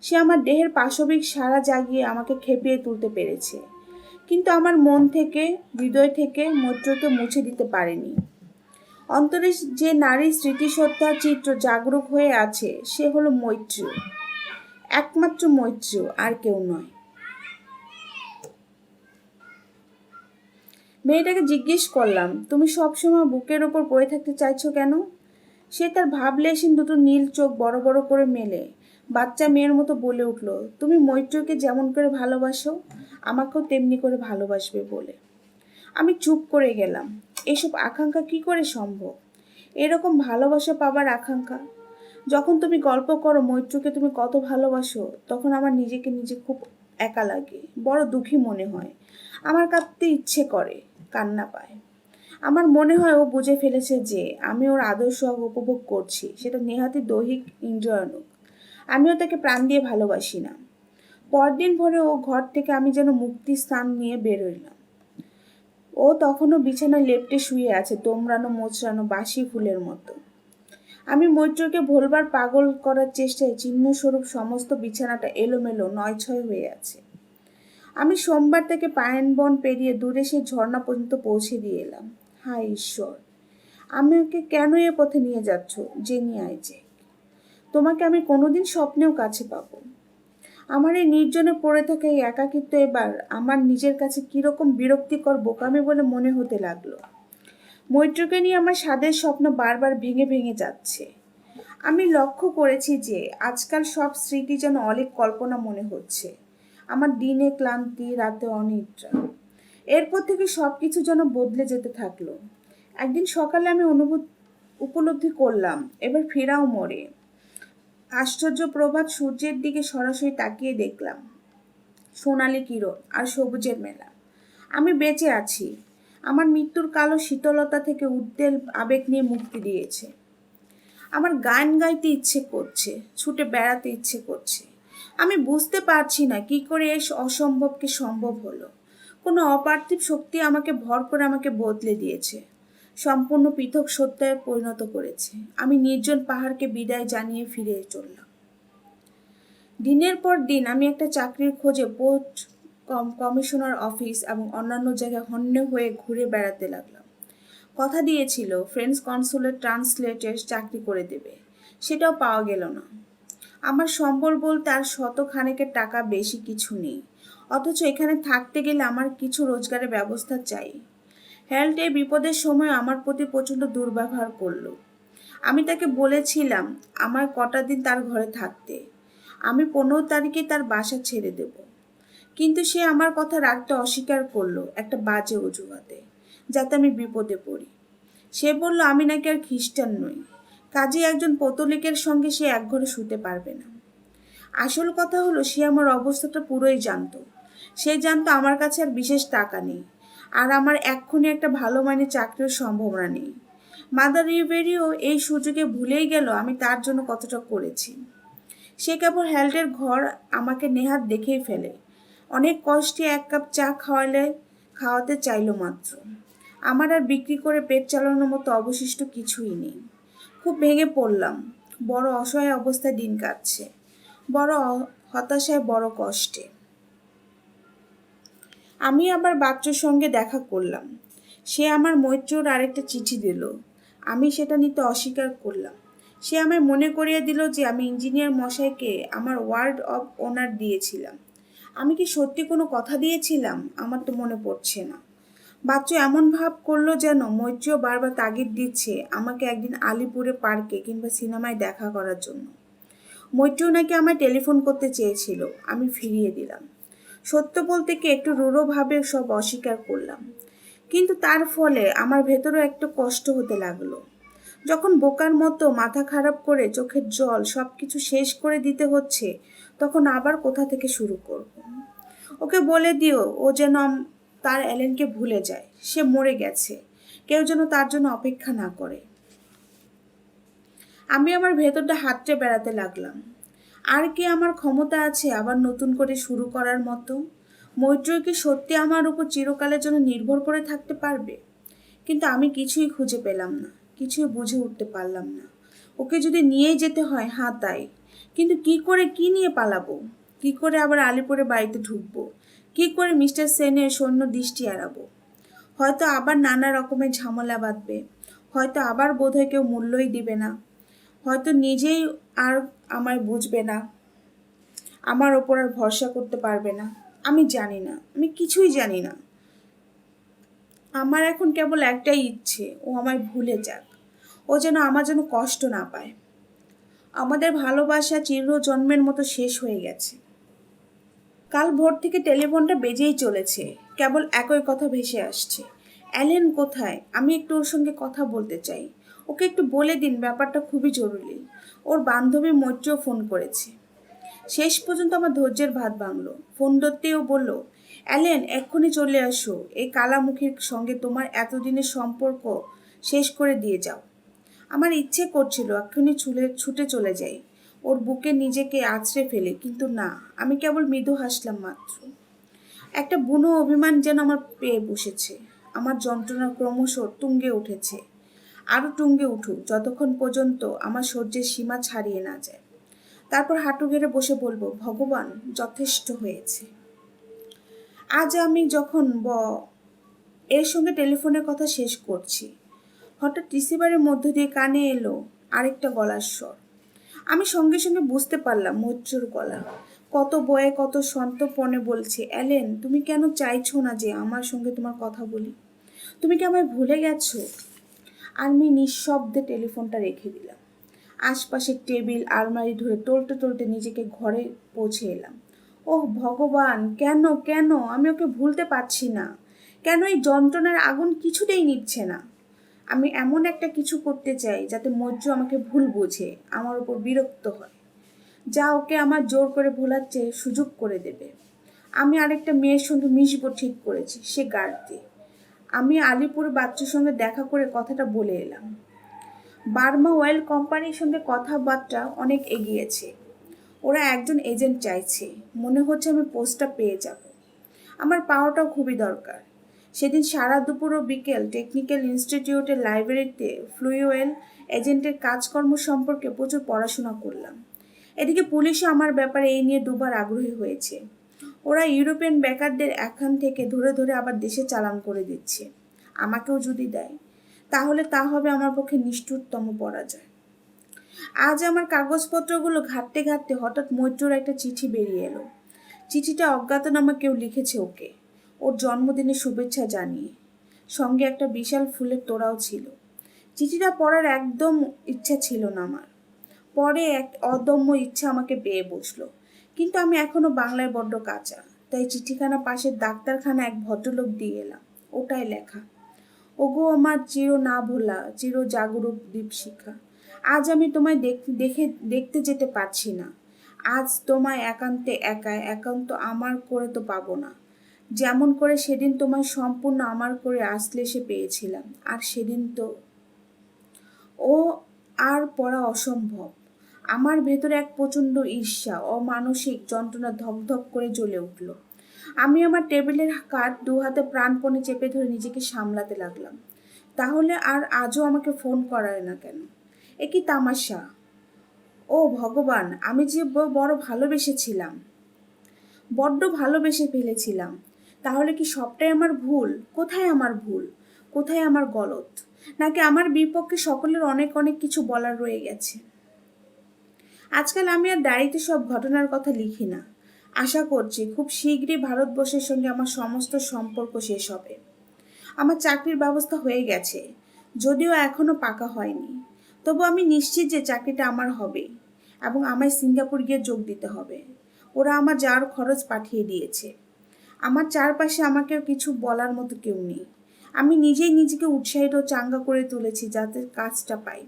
A: সে আমার দেহের পাশবিক সাড়া জাগিয়ে আমাকে খেপিয়ে তুলতে পেরেছে, কিন্তু আমার মন থেকে, হৃদয় থেকে মৈত্রকে মুছে দিতে পারেনি। অন্তরে যে নারীর স্মৃতিসত্তার চিত্র জাগরুক হয়ে আছে সে হলো মৈত্রী, একমাত্র মৈত্রী, আর কেউ নয়। মেয়েটাকে জিজ্ঞেস করলাম, তুমি সবসময় বুকের ওপর পড়ে থাকতে চাইছো কেন? সে তার ভাবলেশীন দুটো নীল চোখ বড় বড় করে মেলে বাচ্চা মেয়ের মতো বলে উঠল, তুমি মৈত্রীকে যেমন করে ভালোবাসো আমাকেও তেমনি করে ভালোবাসবে বলে। আমি চুপ করে গেলাম। এসব আকাঙ্ক্ষা কি করে সম্ভব? এরকম ভালোবাসা পাবার আকাঙ্ক্ষা? যখন তুমি গল্প করো মৈত্রীকে তুমি কত ভালোবাসো, তখন আমার নিজেকে খুব একা লাগে, বড় দুঃখী মনে হয়। আমার কাঁদতে ইচ্ছে করে, কান্না পায়। আমার মনে হয় ও বুঝে ফেলেছে যে আমি ওর আদর্শ উপভোগ করছি, সেটা নেহাতি দৈহিক ইন্দ্রিয়ানুক। আমিও তাকে প্রাণ দিয়ে ভালোবাসি না। পরদিন ভোরে ও ঘর থেকে আমি যেন মুক্তি স্থান নিয়ে বেরোইলাম। ও তখনও বিছানায় লেপ্টে শুয়ে আছে, তোমরানো মোচড়ানো বাসি ফুলের মতো। আমি মৈত্রকে ভোলবার পাগল করার চেষ্টায় চিহ্নস্বরূপ সমস্ত বিছানাটা এলোমেলো নয়ছয় হয়ে আছে। আমি সোমবার থেকে পায়েন বন পেরিয়ে দূরে সেই ঝর্ণা পর্যন্ত পৌঁছে দিয়ে এলাম। হায় ঈশ্বর, আমাকে কেন এ পথে নিয়ে যাচ্ছ জেনি আইজ্যাক? তোমাকে আমি কোনোদিন স্বপ্নেও কাছে পাবো? আমার এই নির্জনে পড়ে থাকা এই একাকিত্ব এবার আমার নিজের কাছে কিরকম বিরক্তিকর বোকামি বলে মনে হতে লাগলো। মৈত্রকে নিয়ে আমার স্বাদের স্বপ্ন বারবার ভেঙে ভেঙে যাচ্ছে। আমি লক্ষ্য করেছি যে আজকাল সব স্মৃতি যেন অনেক কল্পনা মনে হচ্ছে। আমার দিনে ক্লান্তি, রাতে অনিদ্রা। এরপর থেকে সব কিছু যেন বদলে যেতে থাকলো। একদিন সকালে আমি উপলব্ধি করলাম, এবার ফেরাও মরে। আশ্চর্য প্রভাত সূর্যের দিকে সরাসরি তাকিয়ে দেখলাম সোনালি কিরণ আর সবুজের মেলা। আমি বেঁচে আছি। আমার মৃত্যুর কালো শীতলতা থেকে উদ্বেল আবেগ নিয়ে মুক্তি দিয়েছে। আমার গান গাইতে ইচ্ছে করছে, ছুটে বেড়াতে ইচ্ছে করছে। আমি বুঝতে পারছি না কি করে এই অসম্ভবকে সম্ভব হলো। কোনো অপার্থিব শক্তি আমাকে ভর করে আমাকে বদলে দিয়েছে, সম্পূর্ণ পৃথক সত্তায় পরিণত করেছে। আমি নির্জন পাহাড়কে বিদায় জানিয়ে ফিরে চললাম। দিনের পর দিন আমি একটা চাকরির খোঁজে পোর্ট কমিশনার অফিস এবং অন্যান্য জায়গায় হন্যে হয়ে ঘুরে বেড়াতে লাগলাম। কথা দিয়েছিল ফ্রেঞ্চ কনসুলেট ট্রান্সলেটের চাকরি করে দেবে, সেটাও পাওয়া গেল না। আমার সম্বল বলতে আর শতখানেকের টাকা বেশি কিছু নেই, অথচ এখানে থাকতে গেলে আমার কিছু রোজগারের ব্যবস্থা চাই। হেল্থ এই বিপদের সময় আমার প্রতি প্রচণ্ড দুর্ব্যবহার করলো। আমি তাকে বলেছিলাম আমার কটা দিন তার ঘরে থাকতে, আমি 15 তারিখে তার বাসা ছেড়ে দেব। কিন্তু সে আমার কথা রাখতে অস্বীকার করলো একটা বাজে অজুহাতে, যাতে আমি বিপদে পড়ি। সে বলল আমি নাকি আর খ্রিস্টান নই, কাজে একজন পৌতলিকের সঙ্গে সে এক ঘরে শুতে পারবে না। আসল কথা হলো সে আমার অবস্থাটা পুরোই জানতো। সে জানতো আমার কাছে আর বিশেষ টাকা নেই, আর আমার এক্ষুনি একটা ভালো মানের চাকরির সম্ভাবনা নেই। মাদার রিভেরিও এই সুযোগে ভুলেই গেল আমি তার জন্য কতটা করেছি। সে কেবল হেল্টের ঘর আমাকে নেহাত দেখেই ফেলে, অনেক কষ্টে এক কাপ চা খাওয়াতে চাইলো মাত্র। আমার আর বিক্রি করে পেট চালানোর মতো অবশিষ্ট কিছুই নেই। খুব ভেঙে পড়লাম, বড় অসহায় অবস্থায় দিন কাটছে, বড় হতাশায়, বড় কষ্টে। আমি আবার বাচ্চুর সঙ্গে দেখা করলাম। সে আমার মৈত্রর আরেকটা চিঠি দিল। আমি সেটা নিতে অস্বীকার করলাম। সে আমায় মনে করিয়ে দিল যে আমি ইঞ্জিনিয়ার মশাইকে আমার ওয়ার্ড অফ অনার দিয়েছিলাম। আমি কি সত্যি কোনো কথা দিয়েছিলাম? আমার তো মনে পড়ছে না। বাচ্চু এমন ভাব করলো যেন মৈত্রীও বারবার তাগিদ দিচ্ছে আমাকে একদিন আলিপুরে পার্কে কিংবা সিনেমায় দেখা করার জন্য। মৈত্রীও নাকি আমায় টেলিফোন করতে চেয়েছিল, আমি ফিরিয়ে দিলাম। সত্য বলতে কি একটু রূঢ়ভাবে সব অস্বীকার করলাম। কিন্তু তার ফলে আমার ভেতরও একটু কষ্ট হতে লাগলো। যখন বোকার মতো মাথা খারাপ করে চোখের জল সব কিছু শেষ করে দিতে হচ্ছে, তখন আবার কোথা থেকে শুরু করব? ওকে বলে দিও ও যেন তার অ্যালেনকে ভুলে যায়, সে মরে গেছে, কেউ যেন তার জন্য অপেক্ষা না করে। আমি আমার ভেতরটা হাতড়ে বেড়াতে লাগলাম। আর কি আমার ক্ষমতা আছে আবার নতুন করে শুরু করার মতো? মৈত্রী কি সত্যি আমার উপর চিরকালের জন্য নির্ভর করে থাকতে পারবে? কিন্তু আমি কিছুই খুঁজে পেলাম না, কিছুই বুঝে উঠতে পারলাম না। ওকে যদি নিয়েই যেতে হয়, হ্যাঁ তাই, কিন্তু কি করে, কি নিয়ে পালাবো? কি করে আবার আলিপুরে বাড়িতে ঢুকবো? কি করে মিস্টার সেনের সৈন্য দৃষ্টি এড়াবো? হয়তো আবার নানা রকমের ঝামেলা বাঁধবে, হয়তো আবার বোধহয় কেউ মূল্যই দিবে না, হয়তো নিজেই আর আমায় বুঝবে না, আমার ওপর আর ভরসা করতে পারবে না। আমি জানি না, আমি কিছুই জানি না। আমার এখন কেবল একটাই ইচ্ছে, ও আমায় ভুলে যাক, ও যেন আমার জন্য কষ্ট না পায়। আমাদের ভালোবাসা চিরজন্মের মতো শেষ হয়ে গেছে। কাল ভোর থেকে টেলিফোনটা বেজেই চলেছে, কেবল একই কথা ভেসে আসছে, অ্যালেন কোথায়? আমি একটু ওর সঙ্গে কথা বলতে চাই। ওকে একটু বলে দিন ব্যাপারটা খুবই জরুরি। ওর বান্ধবী মৈত্রীও ফোন করেছে। শেষ পর্যন্ত আমার ধৈর্যের ভাত ভাঙল। ফোন ধরতেও বলল, অ্যালেন এক্ষুনি চলে আসো, এই কালামুখীর সঙ্গে তোমার এতদিনের সম্পর্ক শেষ করে দিয়ে যাও। আমার ইচ্ছে করছিল এক্ষুনি ছুটে চলে যাই, ওর বুকে নিজেকে আছড়ে ফেলে, কিন্তু না, আমি কেবল মৃদু হাসলাম মাত্র। একটা বুনো অভিমান যেন আমার পেয়ে বসেছে। আমার যন্ত্রণা ক্রমশ তুঙ্গে উঠেছে, আরও তুঙ্গে উঠুক, যতক্ষণ পর্যন্ত আমার সহ্যের সীমা ছাড়িয়ে না যায়। তারপর হাঁটু গেড়ে বসে বলবো, ভগবান, যথেষ্ট হয়েছে। আজ আমি যখন এর সঙ্গে টেলিফোনের কথা শেষ করছি, হঠাৎ রিসিভারের মধ্য দিয়ে কানে এলো আরেকটা গলার স্বর। আমি সঙ্গে সঙ্গে বুঝতে পারলাম মৈত্রীর গলা। কত বয়ে কত সন্তর্পণে বলছে, অ্যালেন তুমি কেন চাইছো না যে আমার সঙ্গে তোমার কথা বলি? তুমি কি আমায় ভুলে গেছো? আমি নিঃশব্দে টেলিফোনটা রেখে দিলাম। আশপাশের টেবিল আলমারি ধরে টলতে টলতে নিজেকে ঘরে পৌঁছে এলাম। ওহ ভগবান, কেন কেন আমি ওকে ভুলতে পারছি না? কেন এই যন্ত্রণার আগুন কিছুতেই নিচ্ছে না? আমি এমন একটা কিছু করতে চাই যাতে মৈত্র আমাকে ভুল বোঝে, আমার উপর বিরক্ত হয়, যা ওকে আমার জোর করে ভোলার চেয়ে সুযোগ করে দেবে। আমি আরেকটা মেয়ের সঙ্গে মিশবো ঠিক করেছি, সে গার্ডি। আমি আলিপুর বাচ্চুর সঙ্গে দেখা করে কথাটা বলে এলাম। বার্মা অয়েল কোম্পানির সঙ্গে কথাবার্তা অনেক এগিয়েছে। ওরা একজন এজেন্ট চাইছে। মনে হচ্ছে আমি পোস্টটা পেয়ে যাব। আমার পাওয়াটাও খুবই দরকার। সেদিন সারা দুপুর ও বিকেল টেকনিক্যাল ইনস্টিটিউটের লাইব্রেরিতে ফ্লুয়েল এজেন্টের কাজকর্ম সম্পর্কে প্রচুর পড়াশোনা করলাম। এদিকে পুলিশও আমার ব্যাপারে এই নিয়ে দুবার আগ্রহী হয়েছে। ওরা ইউরোপিয়ান বেকারদের এখান থেকে ধরে ধরে আবার দেশে চালান করে দিচ্ছে। আমাকেও যদি দেয় তাহলে তা হবে আমার পক্ষে নিষ্ঠুরতম পরাজয়। আজ আমার কাগজপত্রগুলো ঘাঁটতে ঘাঁটতে হঠাৎ মৈত্রর একটা চিঠি বেরিয়ে এলো। চিঠিটা অজ্ঞাতনামা কেউ লিখেছে ওকে, ওর জন্মদিনে শুভেচ্ছা জানিয়ে। সঙ্গে একটা বিশাল ফুলের তোড়াও ছিল। চিঠিটা পড়ার একদম ইচ্ছা ছিল না আমার। পরে এক অদম্য ইচ্ছা আমাকে পেয়ে বসলো। কিন্তু আমি এখনো বাংলায় বড্ড কাঁচা, তাই চিঠিখানা পাশের ডাক্তারখানা এক ভদ্রলোক দিয়ে এলাম। ওটাই লেখা, ওগো আমার চির না ভোলা চির জাগরূক দীপশিখা, আজ আমি তোমায় দেখতে যেতে পারছি না। আজ তোমায় একান্তে একান্ত আমার করে তো পাবো না। যেমন করে সেদিন তোমায় সম্পূর্ণ আমার করে আশ্লেষে পেয়েছিলাম, আর সেদিন তো ও আর পড়া অসম্ভব। আমার ভেতরে এক প্রচণ্ড ঈর্ষা, অমানসিক যন্ত্রণা ধকধক করে জ্বলে উঠল। আমি আমার টেবিলের কাঠ দু হাতে প্রাণপণে চেপে ধরে নিজেকে সামলাতে লাগলাম। তাহলে আর আজও আমাকে ফোন করায় না কেন? এ কি তামাশা! ও ভগবান, আমি যে বড় ভালোবেসেছিলাম, বড্ড ভালোবেসে ফেলেছিলাম। তাহলে কি সবটাই আমার ভুল? কোথায় আমার ভুল? কোথায় আমার গলদ? নাকি আমার বিপক্ষে সকলের অনেক অনেক কিছু বলার রয়ে গেছে? আজকাল আমি আর ডায়েরিতে সব ঘটনার কথা লিখি না। আশা করছি খুব শীঘ্রই ভারতবর্ষের সঙ্গে আমার সমস্ত সম্পর্ক শেষ হবে। আমার চাকরির ব্যবস্থা হয়ে গেছে, যদিও এখনো পাকা হয়নি। তবু আমি নিশ্চিত যে চাকরিটা আমার হবে, এবং আমায় সিঙ্গাপুর গিয়ে যোগ দিতে হবে। ওরা আমার যাওয়ার খরচ পাঠিয়ে দিয়েছে। আমার চারপাশে আমাকে কিছু বলার মতো কেউ নেই। আমি নিজেই নিজেকে উৎসাহিত চাঙ্গা করে তুলেছি যাতে কাজটা পাই।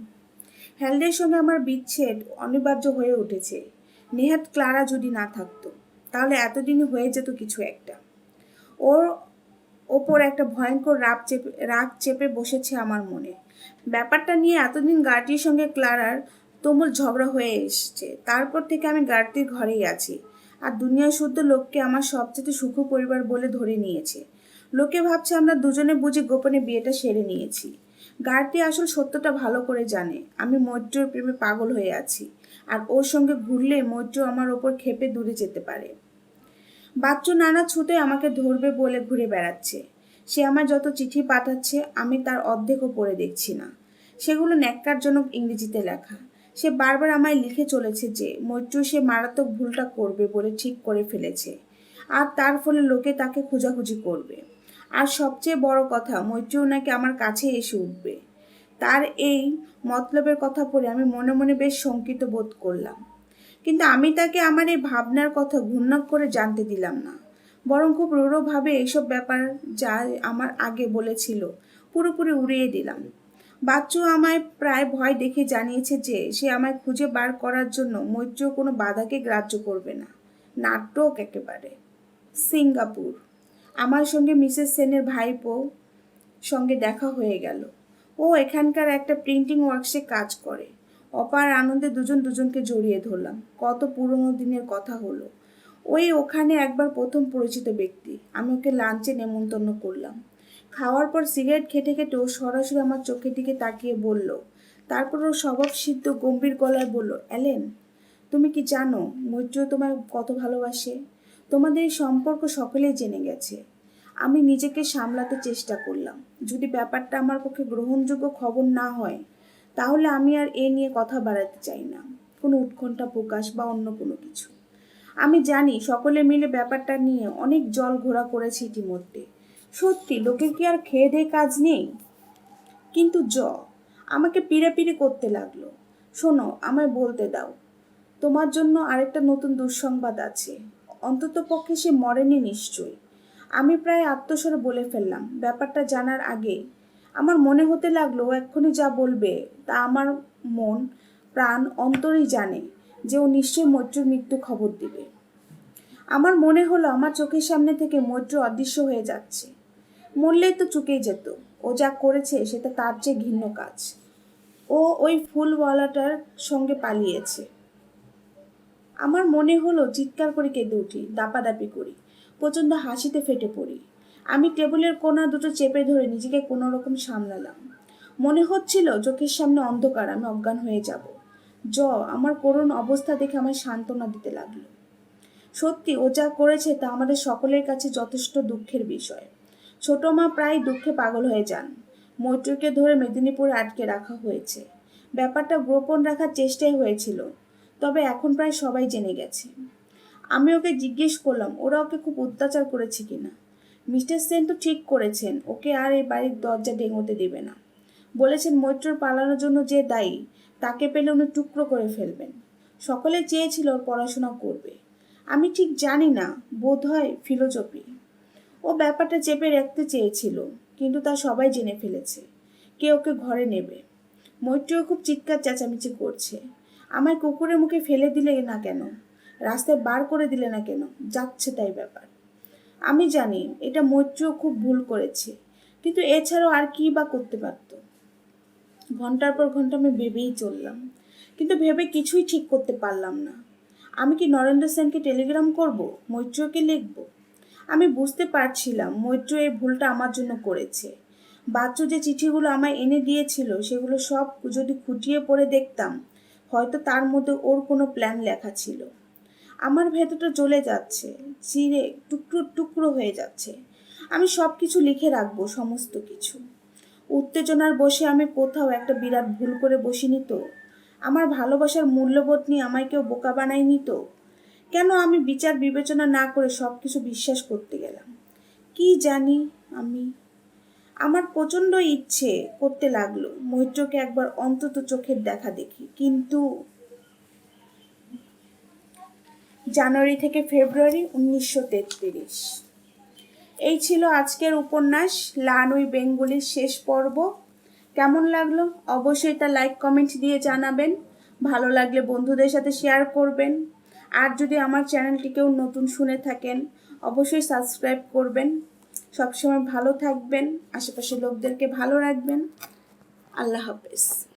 A: হ্যালডের সঙ্গে আমার বিচ্ছেদ অনিবার্য হয়ে উঠেছে। নেহাত ক্লারা যদি না থাকতো, তাহলে এতদিনই হয়ে যেত কিছু একটা। ওর ওপর একটা ভয়ঙ্কর রাগ চেপে বসেছে আমার মনে। ব্যাপারটা নিয়ে এতদিন গার্টির সঙ্গে ক্লারার তুমুল ঝগড়া হয়ে এসছে। তারপর থেকে আমি গার্টির ঘরেই আছি, আর দুনিয়া শুদ্ধ লোককে আমার সবচেয়ে সুখ পরিবার বলে ধরে নিয়েছে। লোকে ভাবছে আমরা দুজনে বুঝি গোপনে বিয়েটা সেরে নিয়েছি। গার্টি আসল সত্যটা ভালো করে জানে। আমি মৈত্রর প্রেমে পাগল হয়ে আছি, আর ওর সঙ্গে ঘুরলে মৈত্র আমার ওপর ক্ষেপে দূরে যেতে পারে। বাচ্চু নানা ছুটে আমাকে ধরবে বলে ঘুরে বেড়াচ্ছে। সে আমার যত চিঠি পাঠাচ্ছে আমি তার অর্ধেকও পড়ে দেখছি না। সেগুলো ন্যাক্কারজনক ইংরেজিতে লেখা। সে বারবার আমায় লিখে চলেছে যে মৈত্র সে মারাত্মক ভুলটা করবে বলে ঠিক করে ফেলেছে, আর তার ফলে লোকে তাকে খোঁজাখুঁজি করবে। আর সবচেয়ে বড় কথা, মৈত্রও নাকি আমার কাছে এসে উঠবে। তার এই মতলবের কথা পড়ে আমি মনে মনে বেশ শঙ্কিত বোধ করলাম। কিন্তু আমি তাকে আমার এই ভাবনার কথা ঘুণাক্ষরে করে জানতে দিলাম না, বরং খুব রূঢ়ভাবে এইসব ব্যাপার যা আমার আগে বলেছিল পুরোপুরি উড়িয়ে দিলাম। বাচ্চু আমায় প্রায় ভয় দেখে জানিয়েছে যে সে আমায় খুঁজে বার করার জন্য মৈত্র কোনো বাধাকে গ্রাহ্য করবে না। নাটক একেবারে। সিঙ্গাপুর। আমার সঙ্গে মিসেস সেনের ভাইপো সঙ্গে দেখা হয়ে গেল। ও এখানকার একটা প্রিন্টিং ওয়ার্কসে কাজ করে। অপার আনন্দে দুজন দুজনকে জড়িয়ে ধরলাম। কত পুরনো দিনের কথা হলো। ওখানে একবার প্রথম পরিচিত ব্যক্তি। আমি ওকে লাঞ্চে নেমন্তন্ন করলাম। খাওয়ার পর সিগারেট খেতে খেতে ও সরাসরি আমার চোখের দিকে তাকিয়ে বলল, তারপর ও স্বভাব সিদ্ধ গম্ভীর গলায় বলল, অ্যালেন, তুমি কি জানো মৈত্র তোমায় কত ভালোবাসে? তোমাদের এই সম্পর্ক সকলেই জেনে গেছে। আমি নিজেকে সামলাতে চেষ্টা করলাম। যদি ব্যাপারটা আমার পক্ষে গ্রহণযোগ্য খবর না হয়, তাহলে আমি আর এ নিয়ে কথা বাড়াতে চাই না, কোনো উৎকণ্ঠা প্রকাশ বা অন্য কোনো কিছু। আমি জানি সকলে মিলে ব্যাপারটা নিয়ে অনেক জল ঘোলা করেছে ইতিমধ্যে। সত্যি, লোকের কি আর খেয়ে দেয়ে কাজ নেই? কিন্তু আমাকে পিড়ে করতে লাগলো। শোনো, আমায় বলতে দাও। তোমার জন্য আরেকটা নতুন দুঃসংবাদ আছে। অন্তত পক্ষে সে মরেনি নিশ্চয়ই। আমি প্রায় আত্মস্বরে বলে ফেললাম। ব্যাপারটা জানার আগে আমার মনে হতে লাগলো ও এক্ষুনি যা বলবে তা আমার মন প্রাণ অন্তরেই জানে যে ও নিশ্চয়ই মৈত্রের মৃত্যু খবর দিবে। আমার মনে হলো আমার চোখের সামনে থেকে মৈত্র অদৃশ্য হয়ে যাচ্ছে। মরলেই তো চুকেই যেত। ও যা করেছে সেটা তার চেয়ে ঘৃণ্য কাজ। ও ওই ফুলওয়ালাটার সঙ্গে পালিয়েছে। আমার মনে হলো চিৎকার করে কেঁদে উঠি, দাপাদাপি করি, প্রচণ্ড হাসিতে ফেটে পড়ি। আমি টেবিলের কোণা দুটো চেপে ধরে নিজেকে কোনো রকম সামলালাম। মনে হচ্ছিল চোখের সামনে অন্ধকার, আমি অজ্ঞান হয়ে যাব। আমার করুণ অবস্থা দেখে আমায় সান্ত্বনা দিতে লাগলো। সত্যি ও যা করেছে তা আমাদের সকলের কাছে যথেষ্ট দুঃখের বিষয়। ছোট মা প্রায় দুঃখে পাগল হয়ে যান। মৈত্রীকে ধরে মেদিনীপুরে আটকে রাখা হয়েছে। ব্যাপারটা গোপন রাখার চেষ্টাই হয়েছিল, তবে এখন প্রায় সবাই জেনে গেছে। আমি ওকে জিজ্ঞেস করলাম ওরা ওকে খুব অত্যাচার করেছে কিনা। মিস্টার সেন তো ঠিক করেছেন, ওকে আর এই বাড়ির দরজা ডেঙোতে দেবে না। বলেছেন মৈত্রর পালানোর জন্য যে দায়ী তাকে পেলে উনি টুকরো করে ফেলবেন। সকলে চেয়েছিল ওর পড়াশোনা করবে। আমি ঠিক জানি না, বোধ হয় ফিলোজফি। ও ব্যাপারটা চেপে রাখতে চেয়েছিল, কিন্তু তা সবাই জেনে ফেলেছে। কে ওকে ঘরে নেবে? মৈত্রীও খুব চিৎকার চেঁচামেচি করছে। আমায় কুকুরের মুখে ফেলে দিলে না কেন, রাস্তায় বার করে দিলে না কেন, যাচ্ছে তাই ব্যাপার। আমি জানি এটা মৈত্রীও খুব ভুল করেছে, কিন্তু এছাড়াও আর কি বা করতে পারত। ঘন্টার পর ঘন্টা আমি ভেবেই চললাম, কিন্তু ভেবে কিছুই ঠিক করতে পারলাম না। আমি কি নরেন্দ্র সেনকে টেলিগ্রাম করব, মৈত্রকে লিখব? আমি বুঝতে পারছিলাম মৈত্র এই ভুলটা আমার জন্য করেছে। বাচ্চু যে চিঠিগুলো আমায় এনে দিয়েছিল সেগুলো সব যদি খুঁটিয়ে পড়ে দেখতাম, হয়তো তার মধ্যে ওর কোনো প্ল্যান লেখা ছিল। আমার ভেতরটা জ্বলে যাচ্ছে, চিরে টুকরো টুকরো হয়ে যাচ্ছে। আমি সব কিছু লিখে রাখবো, সমস্ত কিছু। উত্তেজনার বসে আমি কোথাও একটা বিরাট ভুল করে বসিনি তো? আমার ভালোবাসার মূল্যবোধ নিয়ে আমায় কেউ বোকা বানায়নি তো? কেন আমি বিচার বিবেচনা না করে সব কিছু বিশ্বাস করতে গেলাম? কি জানি আমি। আমার প্রচণ্ড ইচ্ছে করতে লাগলো মৈত্রকে একবার অন্তত চোখের দেখা দেখি, কিন্তু জানুয়ারি থেকে ফেব্রুয়ারি 1933। এই ছিল আজকের উপন্যাস লানুই বেঙ্গলির শেষ পর্ব। কেমন লাগলো অবশ্যই তা লাইক কমেন্ট দিয়ে জানাবেন। ভালো লাগলে বন্ধুদের সাথে শেয়ার করবেন। আর যদি আমার চ্যানেলটি কেউ নতুন শুনে থাকেন অবশ্যই সাবস্ক্রাইব করবেন। সবসময় ভালো থাকবেন, আশেপাশের লোকদেরকে ভালো রাখবেন। আল্লাহ হাফেজ।